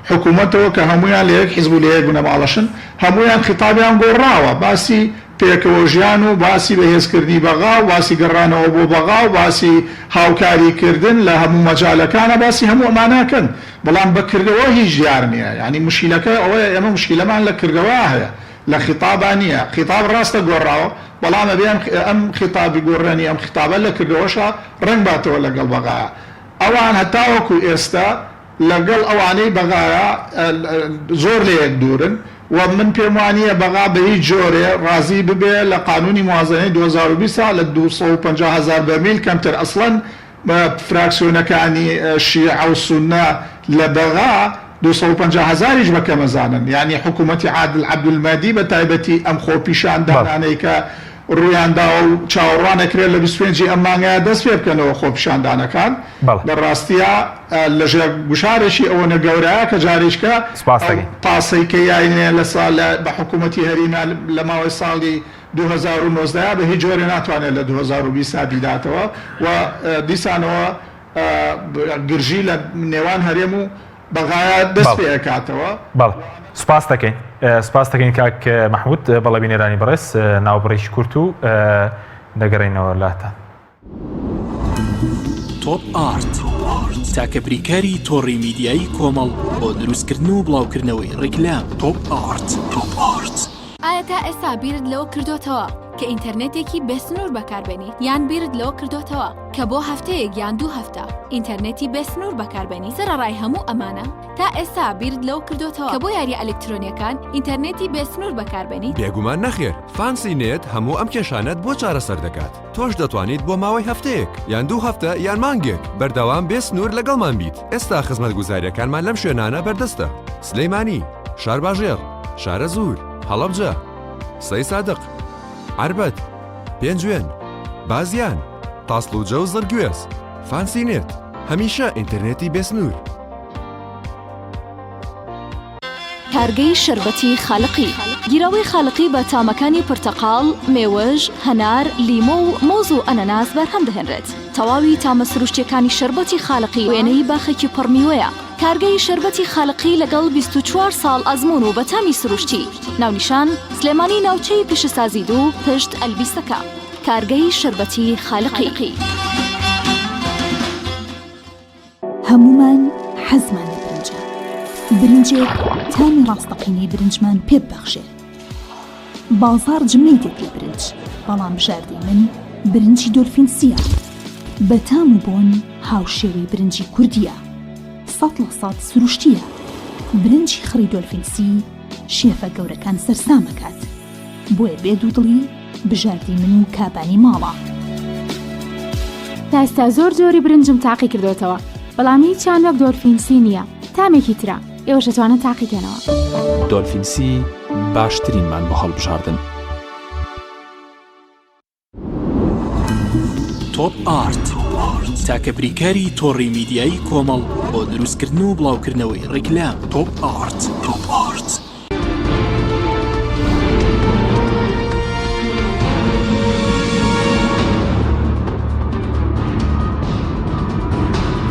حکوومەتەوە کە هەمویان لە یەک حیزب و لە یەک بنەماڵەشن هەمویان خیتابیان گۆڕاوە باسی پێکەوە ژیان و باسی بەهێزکردنی بەغا و باسی گەڕانەوە بۆ بەغا و باسی هاوکاریکردن لە هەموو مەجالەکانە باسی هەموو ئەمانەکەن بەڵام بەکردەوە هیچ ژیار نییە ینی مشکلەکە ئەوەیە ئێمە مشکلەمان لە کردەوە هەیە لە خیتابان نییە خیتاب ڕاستە گۆڕاوە بەڵام ئەبێ ئەم خیتابی گۆڕێنی ئەم خیتابە لە کردەوەشە ڕنگ باتەوە لەگەڵ بەغایە ئەوان هەتاوەکو ئێستا لەگەڵ ئەوانەی بەغایە زۆر لە یەک دوورن و من پێم وانییە بەغا بە هیچ جۆرێ ڕازی ببێ لە قانونی موازنەی 2020 لە 250,000 بەرمیل کەمتر ئەسڵەن فراکسیۆنەکانی شیعە و سونە لە بەغا 250,000 بەکە مەزانن یعنی حکوومەتی عادل عەبدولمەدی بە تایبەتی ئەم خۆپیشاندانانەی کە ڕوویاندا و چاوەڕوانەکرێت لە 25 ئەم مانگایە دەست پێ بکەنەوە خۆپیشاندانەکان لە ڕاستیە لەژێر گوشارێکی ئەوەنە گەورەیە کە جاریشکە پاسەی کە یاینێ لە ساڵ بە حکوومەتی هەریما لە ماوەی ساڵی 2019 بە هیچ جۆرێ ناتوانێت لە 2020 بیداتەوە و دیسانەوە گرژی لە نێوان هەرێم و بەغایە دەست پێ ئەکاتەوە. بەڵێ سپاس دەکەین کاک مەحموود بەڵێ بینێرانی بەڕێز ناوبڕێکی کورت و دەگەڕێنەوە لاتان. تۆپ ئارت تاکە بریکاری تۆڕی میدیایی کۆمەڵ بۆ دروستکردن و بڵاوکردنەوەی ڕیکلام. تۆپ ئارت. ئایا تا ئێستا بیرت لەوە کردوتەوە کە ئینتەرنێتێکی بێسنوور بەکاربێنیت یان بیرت لەوە کردوتەوە کە بۆ هەفتەیەک یان 2 هەفتە ئینتەرنێتی بێسنوور بەکاربێنی سەرڕای هەموو ئەمانە تا ئێستا بیرت لەوە کردوتەوە کە بۆ یاری ئەلکترۆنیەکان ئینتەرنێتی بێسنوور بەکاربێنیت؟ بێگومان نەخێر، فانسی نێت هەموو ئەم کێشانەت بۆ چارەسەر دەکات. تۆش دەتوانیت بۆ ماوەی هەفتەیەک یان 2 هەفتە یان مانگێک بەردەوام بێسنوور لەگەڵمان بیت. ئێستا خزمەتگوزاریەکانمان لەم شوێنانە بەردەستە: سلەیمانی، شارباژێر، شارە زوور، هەڵەبجە، سەی سادق، عربەت، پێنجوێن، بازیان، تاسڵوجە و زەرگوێز. فانسی نێت، هەمیشە ئینتەرنێتی بێسنوور. کارگەی شربەتی خاڵقی گیرەوەی خاڵقی بە تامەکانی پرتەقاڵ، مێوەژ، هەنار، لیمۆ و مۆز و ئەنەناس بەرهەم دەهێنرێت. تەواوی تامە سروشتیەکانی شربەتی خاڵقی وێنەی باخێکی پڕمیوەیە. کارگەی شربەتی خاڵقی لەگەڵ 24 ساڵ ئەزمون و بەتامی سروشتی. ناونیشان سلێمانی ناوچەی پیشەسازی دوو پشت ئەلبیستەکە. کارگەی شربەتی خاڵقی. هەمومان حەزمان لە برنجە. برنجێک تامی ڕاستەقینەی برنجمان پێ ببەخشێ. بازار جمەی دێت لە برنج، بەڵام بژاردەی من برنجی دۆلفینسیە. بەتام و بۆن هاوشێوەی برنجی کوردیە. 100% سروشتیە. برنجی خڕی دۆلفینسی شێفە گەورەکان سەرسامەکات. بۆیە بێ دوودڵی بژاردی من و کابانی ماڵە. تا ئێستا زۆر جۆری برنجم تاقی کردوتەوە، بەڵام هیچیان وەک دۆلفینسی نییە. تامێکی ترە ئێوەش دەتوانن تاقیکەنەوە. دۆلفینسی باشترینمان بۆ هەڵبژاردن. تۆپ ئارت تاکە بریکاری تۆڕی میدیایی کۆمەڵ بۆ دروستکردن و بڵاوکردنەوەی ڕیکلام. تۆپ ئارت.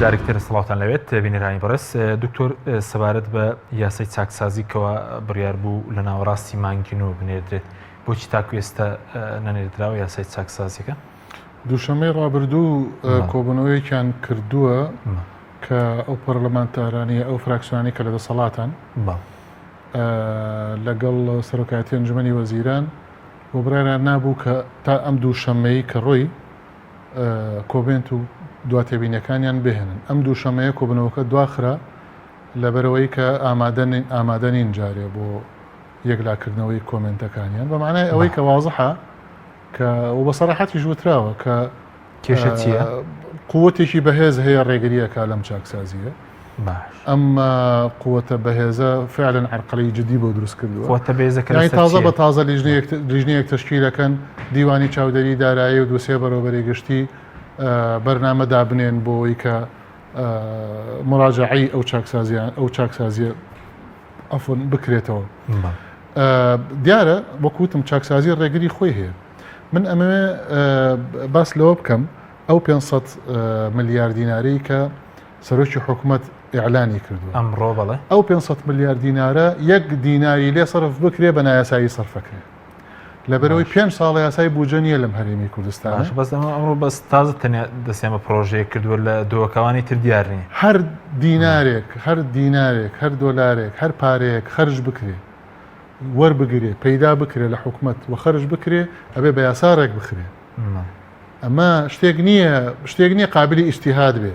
جارێکتر سڵاوتان لەوێت بینەرانی بەڕێز. دکتۆر سەبارەت بە یاسای چاکسازیکەوە بڕیار بوو لە ناوەڕاستی مانگینەوە بنێردرێت، بۆچی تاکو ئێستا نەنێردراوە یاسای چاکسازیەکە؟ دووشەمەی ڕابردوو کۆبوونەوەیەکیان کردووە کە ئەو پەرلەمانتارانیە ئەو فراکسیۆنانی کە لە دەسەڵاتان لەگەڵ سەرۆکایەتی ئەنجومەنی وەزیران بۆ بڕیاران نابوو کە تا ئەم دووشەمەی کە ڕۆی کۆبێنت و دواتێبینەکانیان بهێنن. ئەم دووشەمەیە کۆبنەوەکە دواخرا لەبەرەوەی کە ئامادەنین جارێ بۆ یەکلاکردنەوەی کۆمنتەکانیان، بەمانای ئەوەی کە واضحە کە و بەسەراحەتیش وتراوە کە کێشە چییە؟ قووەتێکی بەهێز هەیە ڕێگریەکە لەم چاکسازیە. ئەم قووەتە بەهێزە فعلەن عەرقەڵەی جدی بۆ دروست کردووە. تازە بە تازە لیژنەیەک تەشکیلەکەن دیوانی چاودەری دارایی و دووسێ بەڕێوەبەری گشتی بەرنامە دابنێن بۆی کە مراجعی ئەو چاکسازیە ئەفۆن بکرێتەوە. دیارە وەکوتم چاکسازی ڕێگری خۆی هەیە. من ئەمەوێ باس لەوە بکەم ئەو 500 ملیار دینارەی کە سەرۆکی حکوومەت ئیعلانی کردووە ئەمڕۆ، بەڵێ ئەو 500 ملیار دینارە 1 دیناری لێ سەرف بکرێ بە نایاسایی سەرفەکرێ. لەبەرەوەی 5 ساڵ یاسای بوجە لەم هەرێمی کوردستان. بەس ئەمڕۆ بەس تازە تەنیا دەستێمە پرۆژەیە کردووە لە دۆکەوانی تر دیارنی. هەر دینارێک هەر دۆلارێک هەر پارەیەک خەرج بکرێ وەربگرێ پەیدا بکرێ لە حکوومەت و خەرج بکرێ ئەبێ بە یاساڕێک بخرێ. ئەمە شتێک نییە قابلی ئیجتیهاد بێ.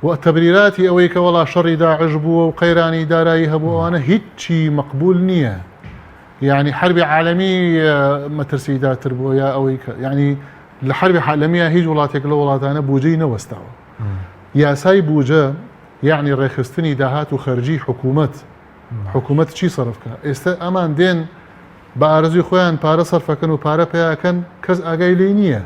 و تەبریراتی ئەوەی کە وەڵا شەڕی داعش بووە و قەیرانی دارایی هەبوو ئەوانە هیچی مەقبول نییە. یعنی حربی عالەمی مەترسیداتر بووە یا ئەوەی کە یعنی لە حربی عالەمیە هیچ وڵاتێک لە وڵاتانە بوجەی نەوەستاوە. یاسای بوجە یعنی ڕێخستنی داهات و خەرجی حکوومەت چی سەرفکە؟ ئێستا ئەمان دێن بە ئارەزوی خۆیان پارە سەرفەکەن و پارە پێیاکەن کەس ئاگای لێ نییە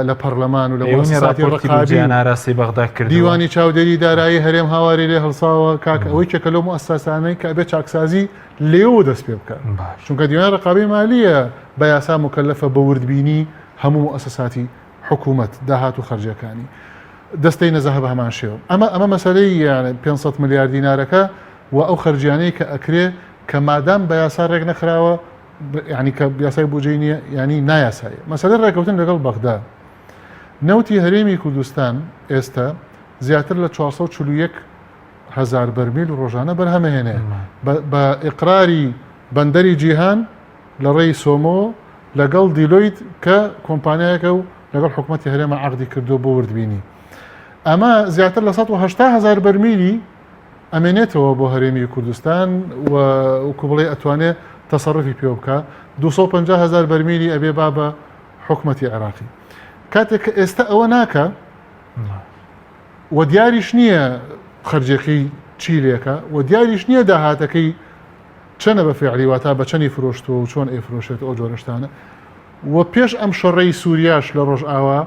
لە پەرلەمان و لە مؤسساتی ڕقابی بەغدا کرد. دیوانی چاودێری دارایی هەرێم هاواری لێ هەڵساوە کاکە ئەوەی کێکە لەو مؤسسانەی کە ئەبێ چاکسازی لێوە دەست پێ بکە. چونکە دیوانی ڕقابی مالیە بە یاسا مکەلەفە بە وردبینی هەموو مؤسساتی حکوومەت داهات و خەرجەکانی. دەستەی نەزەهە بە هەمان شێوە ئەمە مەسەلەی یعنی 500 میلیارد دینارەکە و ئەو خەرجیانەی کە ئەکرێ کە مادام بە یاسا ڕێک نەخراوە ینی کە یاسای بودجەی نییە ینی نایاسایە مەسەلەی ڕێکەوتن لەگەڵ بەغدا نەوتی هەرێمی کوردستان ئێستا زیاتر لە 441,000 بەرمیل ڕۆژانە بەرهەمەهێنێ بە ئیقراری بەندەری جیهان لە ڕێی سۆمۆ لەگەڵ دیلۆیت کە کۆمپانیایەکە و لەگەڵ حکوومەتی هەرێمە عقدی کردو بۆ وردبینی ئەمە زیاتر لە 180,000 بەرمیلی ئەمێنێتەوە بۆ هەرێمی کوردستان وکو بڵێ ئەتوانێت تەسەڕفی پێ بکە 250,000 بەرمیلی ئەبێ با بە حکوومەتی عێراقی کاتێک کە ئێستا ئەوە ناکە و دیاریش نییە خەرجێکی چیلێکە و دیاریش نییە داهاتەکەی چەنە بە فعلیواتا بە چەنی فرۆشتووە و چۆن ئەیفرۆشێت ئەو جۆرەشتانە و پێش ئەم شەڕەی سووریاش لە ڕۆژئاوا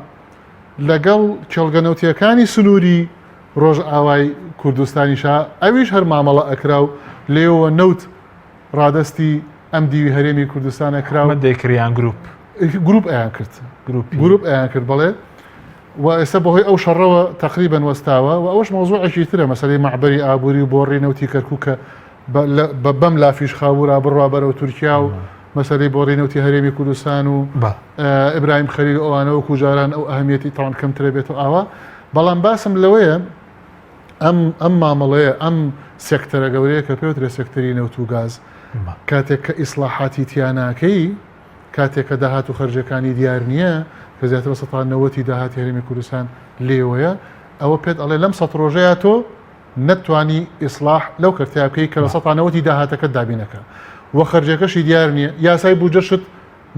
لەگەڵ کێڵگەنەوتیەکانی سنووری ڕۆژئاوای کوردستانیشا ئەویش هەر مامەڵە ئەکرا و لێەوە نەوت ڕادستی ئەم دیوی هەرێمی کوردستانە کراوە دەیکریان گروپ ئەیان کرد گروپ ئەیان کرد بڵێ و ئێستا بەهۆی ئەو شەڕەوە تقریبەن وەستاوە و ئەوش مۆزوعێکی ترە مەسەلەی مەعبەری ئابووری و بۆڕی نەوتی کەرکووکە بەم لافیش خاوورا بڕوا بەرەو تورکیا و مەسەلەی بۆڕی نەوتی هەرێمی کوردستان و ئیبراهیم خەلیل ئەوانە و کوجاران ئەو ئەهەمیەتی تاوان کەمترە بێتەوە ئاوا بەڵام باسم لەوەیە ئەم مامەڵەیە ئەم سێکتەرە گەورەیە کە پێوترێ سێکتەری نەوت و گاز کاتێک کە ئیسلاحاتی تیاناکەی کاتێک کە داهات و خەرجەکانی دیار نییە کە زیاتر بە 90 داهاتی هەرێمی کوردستان لێوەیە ئەوە پێت ئەڵێ لەم 100 ڕۆژەیە تۆ نەتوانی ئیسلاح لەو کردیا بکەی کە لە 90 داهاتەکە دابینەکە وە خەرجەکەشی دیار نییە یاسای بودجەشت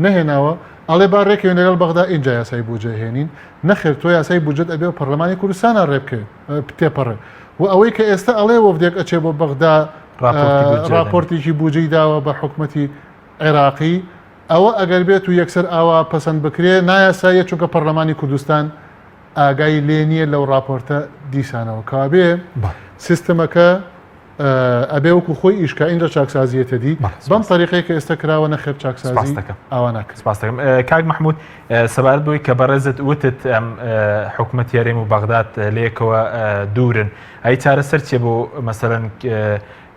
نەهێناوە ئەڵێ با ڕێکەوێن لەگەڵ بەغدا اینجا یاسای بودجە هێنین نەخێر تۆ یاسای بودجەت ئەبێ و پەرلەمانی کوردستانە ڕێبکە تێپەڕێ و ئەوەی کە ئێستا ئەڵێ وەفدێک ئەچێ بۆ بەغدا راپۆرتێکی بودجەی داوە بە حکوومەتی عێراقی ئەوە ئەگەر بێت و یەکسەر ئاوا پەسەند بکرێ نایاسایە چونکە پەرلەمانی کوردستان ئاگای لێ نییە لەو راپۆرتە دیسانەوە کابێ سیستەمەکە ئەبێ وەکو خۆی ئیشکا اینجا چاکسازیەتە دی بەم طریقەیە کە ئێستا کراوە نەخێر چاکسازی ئاوا ناکرد. سپاس دەکەم کاک محمود سەبارەت بۆی کە بەڕێزت وتت ئەم حکوومەتی هەرێم و بەغداد لێکەوە دوورن ئەی چارەسەر چێ بۆ مەسەلەن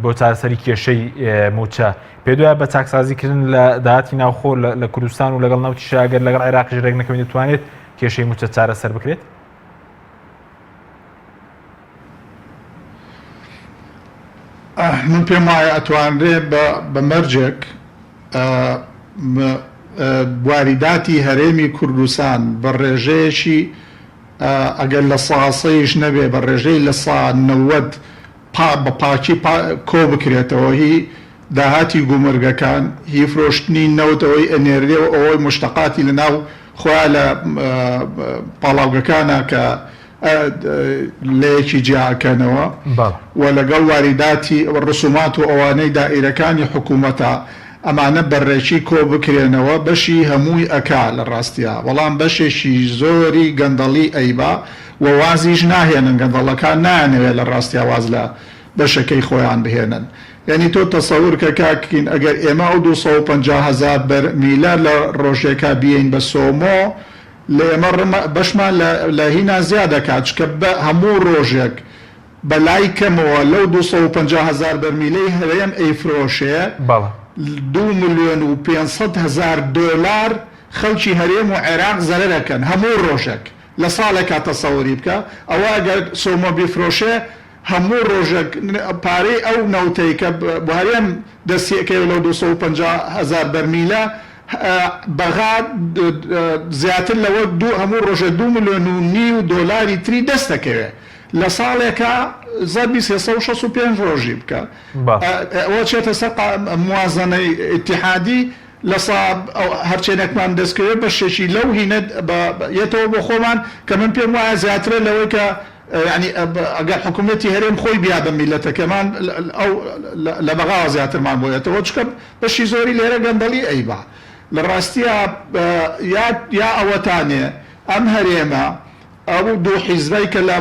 بۆ چارەسەری کێشەی موچە پێ دوایە بە چاکسازیکردن لە داهاتی ناوخۆ لە کوردستان و لەگەڵ ناوتی شاگەر لەگەڵ عێراقیش ڕێک نەکەوێت دەتوانێت کێشەی موچە چارەسەر بکرێت؟ من پێم وایە ئەتوانرێ بە مەرجێک واریداتی هەرێمی کوردستان بە ڕێژەیەکی ئەگەر لە ساسەیش نەبێ بە ڕێژەی لە سا 90 بە پاکی کۆ بکرێتەوە هی داهاتی گومرگەکان هی فرۆشتنی نەوتەوەی ئەنێردێ و ئەوەی مشتەقاتی لە ناو خۆیان لە پاڵاوگەکانە کە لەیەکی جیاکەنەوە و لەگەڵ واریداتی ڕسومات و ئەوانەی دائیرەکانی حکوومەتە ئەمانە بەڕێکی کۆ بکرێنەوە بەشی هەمووی ئەکا لە ڕاستیە بەڵام بەشێکی زۆری گەندەڵی ئەیبا و وازیش ناهێنن گەندەڵەکان نایانەوێت لە ڕاستیا واز لە بەشەکەی خۆیان بهێنن یعنی تۆ تەسەور کە کاکین ئەگەر ئێمە و 250,000 بەرمیلە لە ڕۆژێکا بیین بە سۆمۆ لە ئێمە بەشمان لە هینا زیاد دەکات چکە بە هەموو ڕۆژێک بەلای کەمەوە لەو 250,000 بەرمیلەی هەرێم ئەیفرۆشێ 2,500,000 دۆلار خەڵکی هەرێم و عێراق زەرەرەکەن هەموو ڕۆژێک لە ساڵێکا تەسەوری بکە ئەوە ئەگەر سۆمۆ بیفرۆشێ هەموو ڕۆژێک پارەی ئەو نەوتەی کە بۆ هەرێم دەستیەکەی لەو 250,000 بەرمیلە بەغا زیاتر لەوە هەموو ڕۆژە 2,5 دۆلاری تری دەست دەکەوێت لە ساڵێکە زەربی 365 ڕۆژی بکە ئەوە چێتە سەر موازنەی ئیتیحادی لە هەرچێنێکمان دەستکەوێت بە شێشی لەو هینە یەتەوە بۆ خۆمان کە من پێم وایە زیاترە لەوەی کە ینی ئەگەر حکوومەتی هەرێم خۆی بیا بە میلەتەکەمان ئەو لە بەغاوە زیاترمان بۆیێتەوە چکە بەشی زۆری لێرە گەندەڵی ئەیبا لە ڕاستیە یا ئەوەتانێ ئەم هەرێمە ئەو دوو حیزبەی کە لە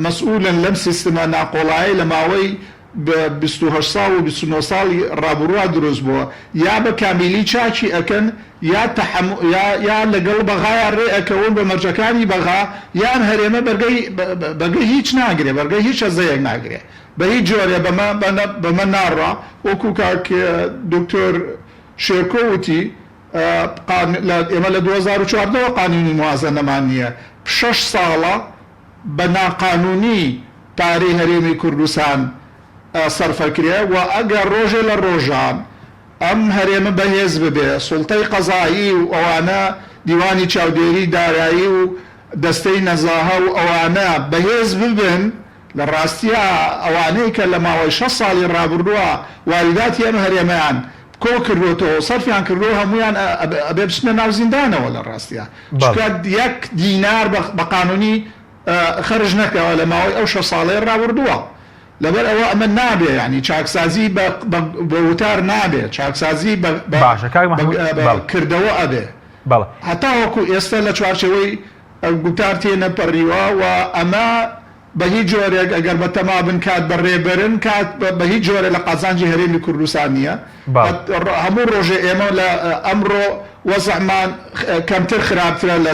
مەسئولن لەم سیستمە ناقۆڵایی لە ماوەی 28 ساڵ و 29 ساڵی ڕابڕوا دروست بووە یا بە کامیلی چاکی ئەکەن یا لەگەڵ بەغایە ڕێ ئەکەون بە مەرجەکانی بەغا یان هەرێمە بەرگەی هیچ ناگرێ بەرگەی هیچ ئەزەیەک ناگرێ بە هیچ جۆرێ بەمە ناڕە وەکو کاک دکتۆر شێرکۆ وتی ئێمە لە 2014 قانونی موازنەمان نییە 6 ساڵە بە ناقانونی پارەی هەرێمی کوردستان سەرفەکرێ و ئەگەر ڕۆژێ لە ڕۆژان ئەم هەرێمە بەهێز ببێ سوڵتەی قەزایی و ئەوانە دیوانی چاودێری دارایی و دەستەی نەزاهە و ئەوانە بەهێز ببن لە ڕاستیە ئەوانەی کە لە ماوەی 6 ساڵی ڕابردووە واریداتی ئەم هەرێمەیان کۆ کردوێتەوە سەرفیان کردو هەمویان ئەبێ بچنە ناو زیندانەوە لە ڕاستیە چکە 1 دینار بە قانونی خرج نەکەوە لە ماوەی ئەو 6 ساڵەی ڕابردووە لەبەر ئەوە ئەمە نابێ ینی چاکسازی بە وتار نابێت چاکسازی کردەوە ئەبێ هەتا وەکو ئێستا لە چوارچەوەی گوتار تێنەپەڕیوە و ئەمە بە هیچ جۆرێک ئەگەر بە تەما بن کات بەڕێبەرن کات بە هیچ جۆرە لە قازانجی هەرێمی کوردستان نییە هەموو ڕۆژێ ئێمە لە ئەمڕۆ وەزعمان کەمتر خراپترە لە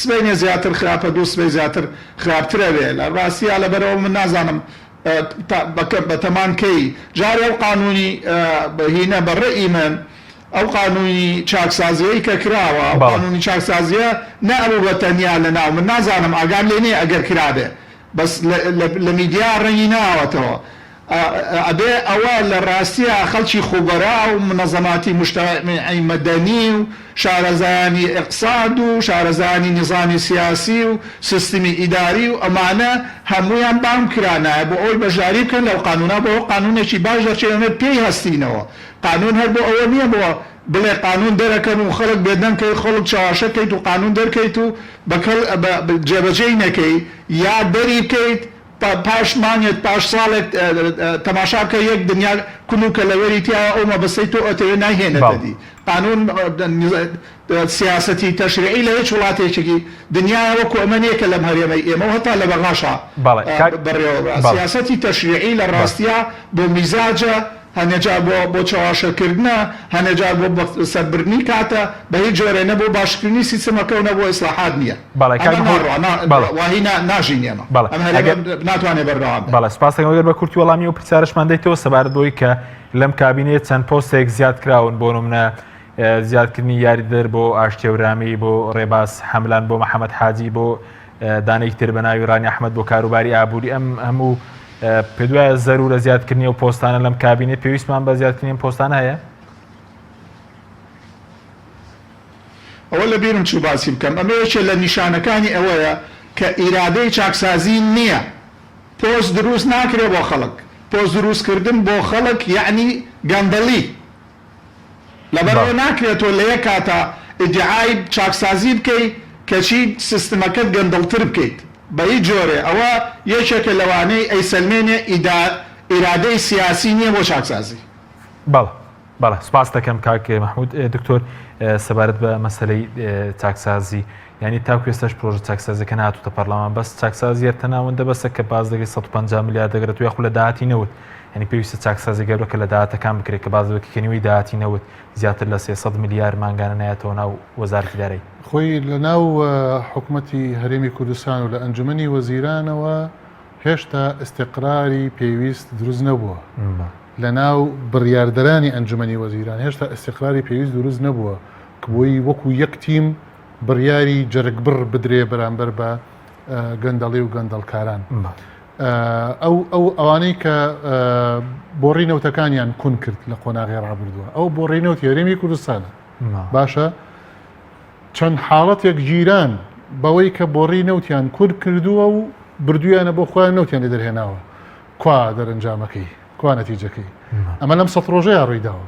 سبەینێ زیاتر خراپە دوو سبەی زیاتر خراپترە بێ لە ڕاستیە لەبەرەوە من نازانم بە تەمانکەی جارێ ئەو قانونی بەهینە بەڕێئی من ئەو قانونی چاکسازیەی کە کراوە قانونی چاکسازیە نەبوو بە تەنیا لە ناو من نازانم ئاگام لێ نییە ئەگەر کرابێ بەس لە میدیا ڕەنگی ناوەتەوە ئەبێ ئەوە لە ڕاستیە خەڵکی خوبەرا و منەزەماتی مجتەمەعی مەدەنی و شارەزایانی ئیقتصاد و شارەزایانی نظامی سیاسی و سیستمی ئیداری و ئەمانە هەمویان بام کرانایە بۆ ئەوی بەژاری بکەن لەو قانونا بۆ ئەو قانونێکی باش دەرچێنێت پێی هەستینەوە قانون هەر بۆ ئەوە نییە بۆ بڵێ قانون دەرەکەن و خەڵک بێدەنکەی خەڵک چاواشەکەیت و قانون دەرکەیت و جێبەجێی نەکەی یا دەری بکەیت پاشمانێت پاش ساڵێک تەماشاکە یەک دنیا کلوکە لەوەری تیا ئەومە بەسەی تۆ ئەتەوێ ناهێنە دەدی قانون سیاسەتی تەشریعی لە هیچ وڵاتێکی دنیای وەکو ئەمە نییە کە لەم هەرێمەی ئێمە هەتا لە بەغاشە بڕێوە سیاسەتی تەشریعی لە ڕاستیە بۆ میزاجە هەنێجار بۆ چاواشەکردنە هەنێجار بۆ سەربردنی کاتە بە هیچ جۆرە نە بۆ باشکردنی سیستەمەکە و نە بۆ ئیسلاحات نییە واهی ناژینێمە ناتوانێت بەردەوام بەڵێ سپاس دەکەم بە کورتی وەڵامی و پرسیارشمان دەیتەوە سەبارەت بۆی کە لەم کابینێت چەند پۆستێک زیاد کراون بۆ نمونە زیادکردنی یاریدەر بۆ ئاشتێورامی بۆ ڕێباز حەملان بۆ محەممەد حاجی بۆ دانەی تر بە ناوی ڕانی ئەحمەد بۆ کاروباری ئابووری ئەم هەموو پێ دوایە زەرورە زیادکردنی و پۆستانە لەم کابینێ پێویستمان بە زیادکردنی پۆستان هەیە ئەوە لە بیرم چوو باسی بکەم ئەمەیەکێ لە نیشانەکانی ئەوەیە کە ئیرادەی چاکسازی نییە پۆست دروست ناکرێ بۆ خەڵک پۆست دروستکردن بۆ خەڵک یعنی گەندەڵی لەبەرەوە ناکرێتەوە لە یەک کاتە ئیدعای چاکسازی بکەیت کەچی سیستمەکەت گەندەڵتر بکەیت بە هیچ جۆرێ ئەوە یەکێکە لەوانەی ئەیسەلمێنێ ئیرادەی سیاسی نییە بۆ چاکسازی بەڵێ سپاس دەکەم کاک مەحموود دکتۆر سەبارەت بە مەسەلەی چاکسازی ینی تاکو ئێستاش پرۆژە چاکسازیەکە نهاتوتە پەرلەمان بەس چاکسازی تەناوەندە بەسە کە باز دەکەی 150 میلیارد دەگرێت و یاخو لە داهاتی نەوت ینی پێویستە چاکسازی گەورەکە لە داهاتەکان بکرێت کە باز دەکەنەوەی داهاتی نەوت زیاتر لە 300 میلیارد مانگانە نایەتەوە ناو وەزارەتی دارایی خۆی لە ناو حکوومەتی هەرێمی کوردستان و لە ئەنجومەنی وەزیرانەوە هێشتا استقراری پێویست دروست نەبووە لە ناو بڕیاردەرانی ئەنجومەنی وەزیران هێشتا استقراری پێویست دروست نەبووە کە بۆی وەکو یەک تیم بڕیاری جەرگبڕ بدرێ بەرامبەر بە گەندەڵی و گەندەڵکاران ئەوانەی کە بۆڕی نەوتەکانیان کون کرد لە قۆناغی ڕابردووە ئەو بۆڕی نەوتی هەرێمی کوردستانە باشە چەند حاڵەتێک گیران بەوەی کە بۆڕی نەوتیان کورد کردووە و بردویانە بۆ خۆیان نەوتیان لێ دەرهێناوە کوا دەرەنجامەکەی کوا نەتیجەکەی ئەمە لەم 100 ڕۆژەیە ڕوویداوە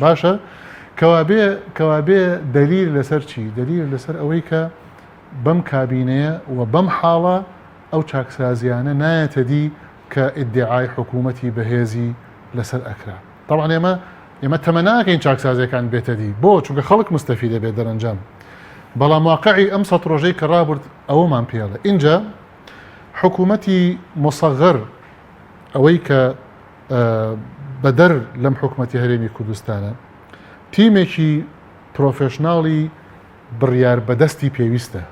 باشە کەوابێ دلیل لەسەر چی دلیل لەسەر ئەوەی کە بەم کابینەیە و بەم حاڵە ئەو چاکسازیانە نایەتە دی کە ئیدعای حکوومەتی بەهێزی لەسەر ئەکرا طبعا ئێمە تەمە ناکەین چاکسازیەکان بێتە دی بۆ چونکە خەڵک مستەفیدە بێت دەرەنجام بەڵام واقعی ئەم 100 ڕۆژەی کە ڕابرد ئەوەمان پێڵە اینجا حکوومەتی مصغر ئەوەی کە بەدەر لەم حکوومەتی هەرێمی کوردستانە تیمێکی پرۆفێشناڵی بڕیار بەدەستی پێویستە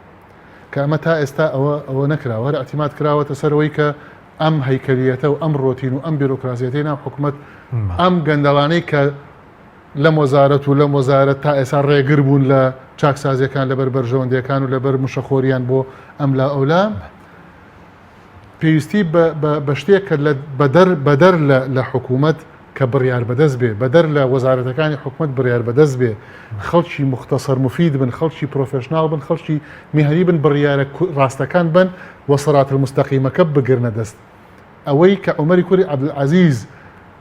کە ئەمە تا ئێستا ئەوە نەکراوە ئەتیمات کراوەتە سەرەوەی کە ئەم هەیکەلیەتە و ئەم ڕۆتین و ئەم بیرۆکراسیەتی ناو حکوومەت ئەم گەندەڵانەی کە لە وەزارەت و لەم وەزارەت تا ئێستا ڕێگر بوون لە چاکسازیەکان لەبەر بەرژەوەندەکان و لەبەر مشەخۆریان بۆ ئەم لا ئەولا پێویستی بە شتێک کە بەدەر لە حکوومەت کە بڕیار بەدەست بێ بەدەر لە وەزارەتەکانی حکوومەت بڕیار بەدەست بێ خەڵکی مختصر مفید بن خەڵکی پرۆفێشناڵ بن خەڵکی میهنی بن بڕیارە ڕاستەکان بن وەسەرات المستەقیمەکە بگرنە دەست ئەوەی کە عومەری کوڕی عەبدولعەزیز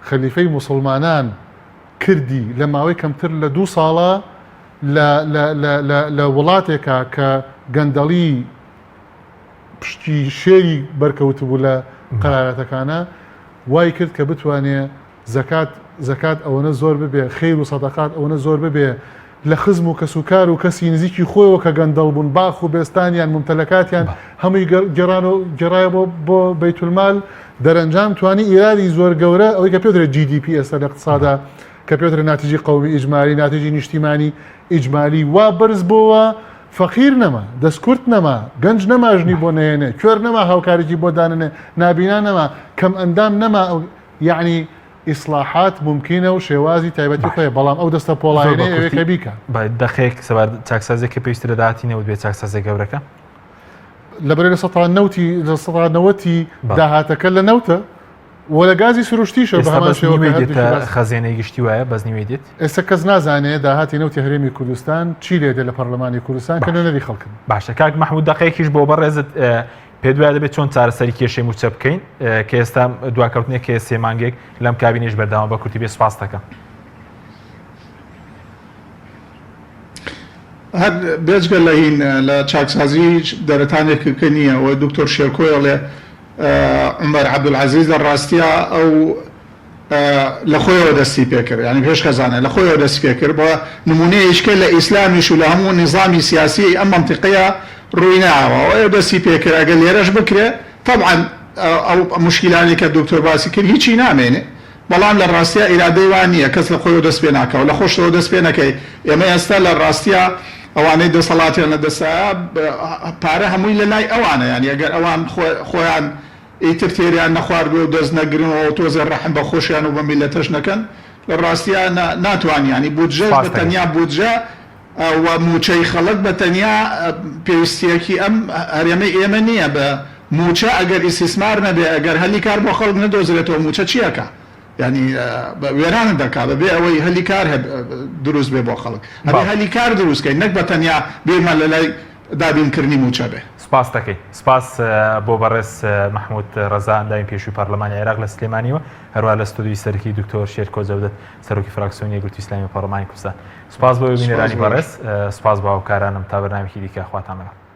خەلیفەی موسڵمانان کردی لە ماوەی کەمتر لە 2 ساڵە لە وڵاتێکە کە گەندەڵی پشتی شێری بەرکەوت بوو لە قەرارەتەکانە وای کرد کە بتوانێ زەکات ئەوەنە زۆر ببێ خەیر و سەدەقات ئەوەنە زۆر ببێ لە خزم و کەسوکار و کەسی نزیکی خۆیەوە کە گەندەڵ بوون باخ و بێستانیان ممتەلەکاتیان هەمووی گەڕایە بۆ بەیتولمال دەرەنجام توانی ئیرادی زۆر گەورە ئەوەی کە پێدرێت GDP ئێستا لە اقتصادا کە پێدرێت ناتیجی قەومی ئیجمالی ناتیجی نیشتیمانی ئیجمالی وا بەرز بۆەوە فەقیر نەما دەستکورت نەما گەنج نەماژنی بۆ نهێنێ کوێر نەما هاوکارێکی بۆ دانێ نابینا نەما کەم ئەندام نەما یعنی ئیسلاحات ممکنە و شێوازی تایبەتی خۆی بەڵام ئەو دەستە پۆڵایەکە بیکە دەخێک سەبار چاکسازێکە پێویستە لە داهاتینەوە بێت چاکسازێک گەورەکە لەبەرێ لە 1990 داهاتەکە لە نەوتە وە لە گازی سروشتیشە بە هەمان شێوە خەزێنەی گشتی وایە بەزنیوێ دێت ئێستا کەس نازانێت داهاتی نەوتی هەرێمی کوردستان چی لێدە لە پەرلەمانی کوردستان کە نوێنەری خەڵکن باشە کاک مەحموود دەقەیەکیش بۆ بەڕێزت پێ دوای دەبێت چۆن چارەسەری کێشەی موچە بکەین کە ئێستا دواکەوتنێک کە 3 مانگێک لەم کابینەش بەردەوام بە کورتی بێ سوپاس دەکەم هەر بێجگە لە هین لە چاکسازی دەرەتانێککە نییە و دکتۆر شێرکۆڵێ عومەر عەبدولعەزیز لە ڕاستیە ئەو لە خۆیەوە دەستی پێکرد ینی پێش خەزانە لە خۆیەوە دەستی پێکرد بۆ نمونەیەشکە لە ئیسلامیش و لە هەموو نظامی سیاسی ئەم منطقەیە ڕووی ناوە ئەو دەستی پێکرد ئەگە لێرەش بکرێ طبعا ئەو مشکلانی کە دکتۆر باسی کرد هیچی نامێنێ بەڵام لە ڕاستیە ئیرادەی وان نییە کەس لە خۆیەوە دەست پێ ناکەوە لە خۆشەوە دەست پێ نەکەی ئێمە ئێستا لە ڕاستیە ئەوانەی دەسەڵاتیان لە دەسایە پارە هەمووی لە لای ئەوانە ینی ئەگەر ئەوان خۆیان ئیتر تێریان نەخواردوە و دەست نەگرنەوە تۆزە ڕەحم بە خۆشیان و بە میلەتەش نەکەن لە ڕاستیە ناتوانانی بودجە بە تەنیا بودجە و موچەی خەڵک بە تەنیا پێویستیەکی ئەم هەرێمەی ئێمە نییە بە موچە ئەگەر ئیسیسمار نەبێ ئەگەر هەلی کار بۆ خەڵک نەدۆزرێتەوە موچە چیەکە ینی وێرانە دەکا بەبێ ئەوەی هەلی کار دروست بێ بۆ خەڵک هەبێ هەلی کار دروستکەین نەک بە تەنیا بێمە لە لای دابینکردنی موچە بێ سپاس دەکەی سپاس بۆ بەڕێز مەحموود ڕەزا ئەندامی پێشووی پەرلەمانی عێراق لە سلێمانیەوە هەروە لە ستودیوی سەرکی دکتۆر شێرکۆ جەودەت سەرۆکی فراکسیۆنی یەکگرتووی ئیسلامی پەرلەمانی کوردستان سپاس بۆ بینەرانی بەڕێز سپاس بە هاوکارانم تا بەرنامێکی دیکە خواتان بەخێر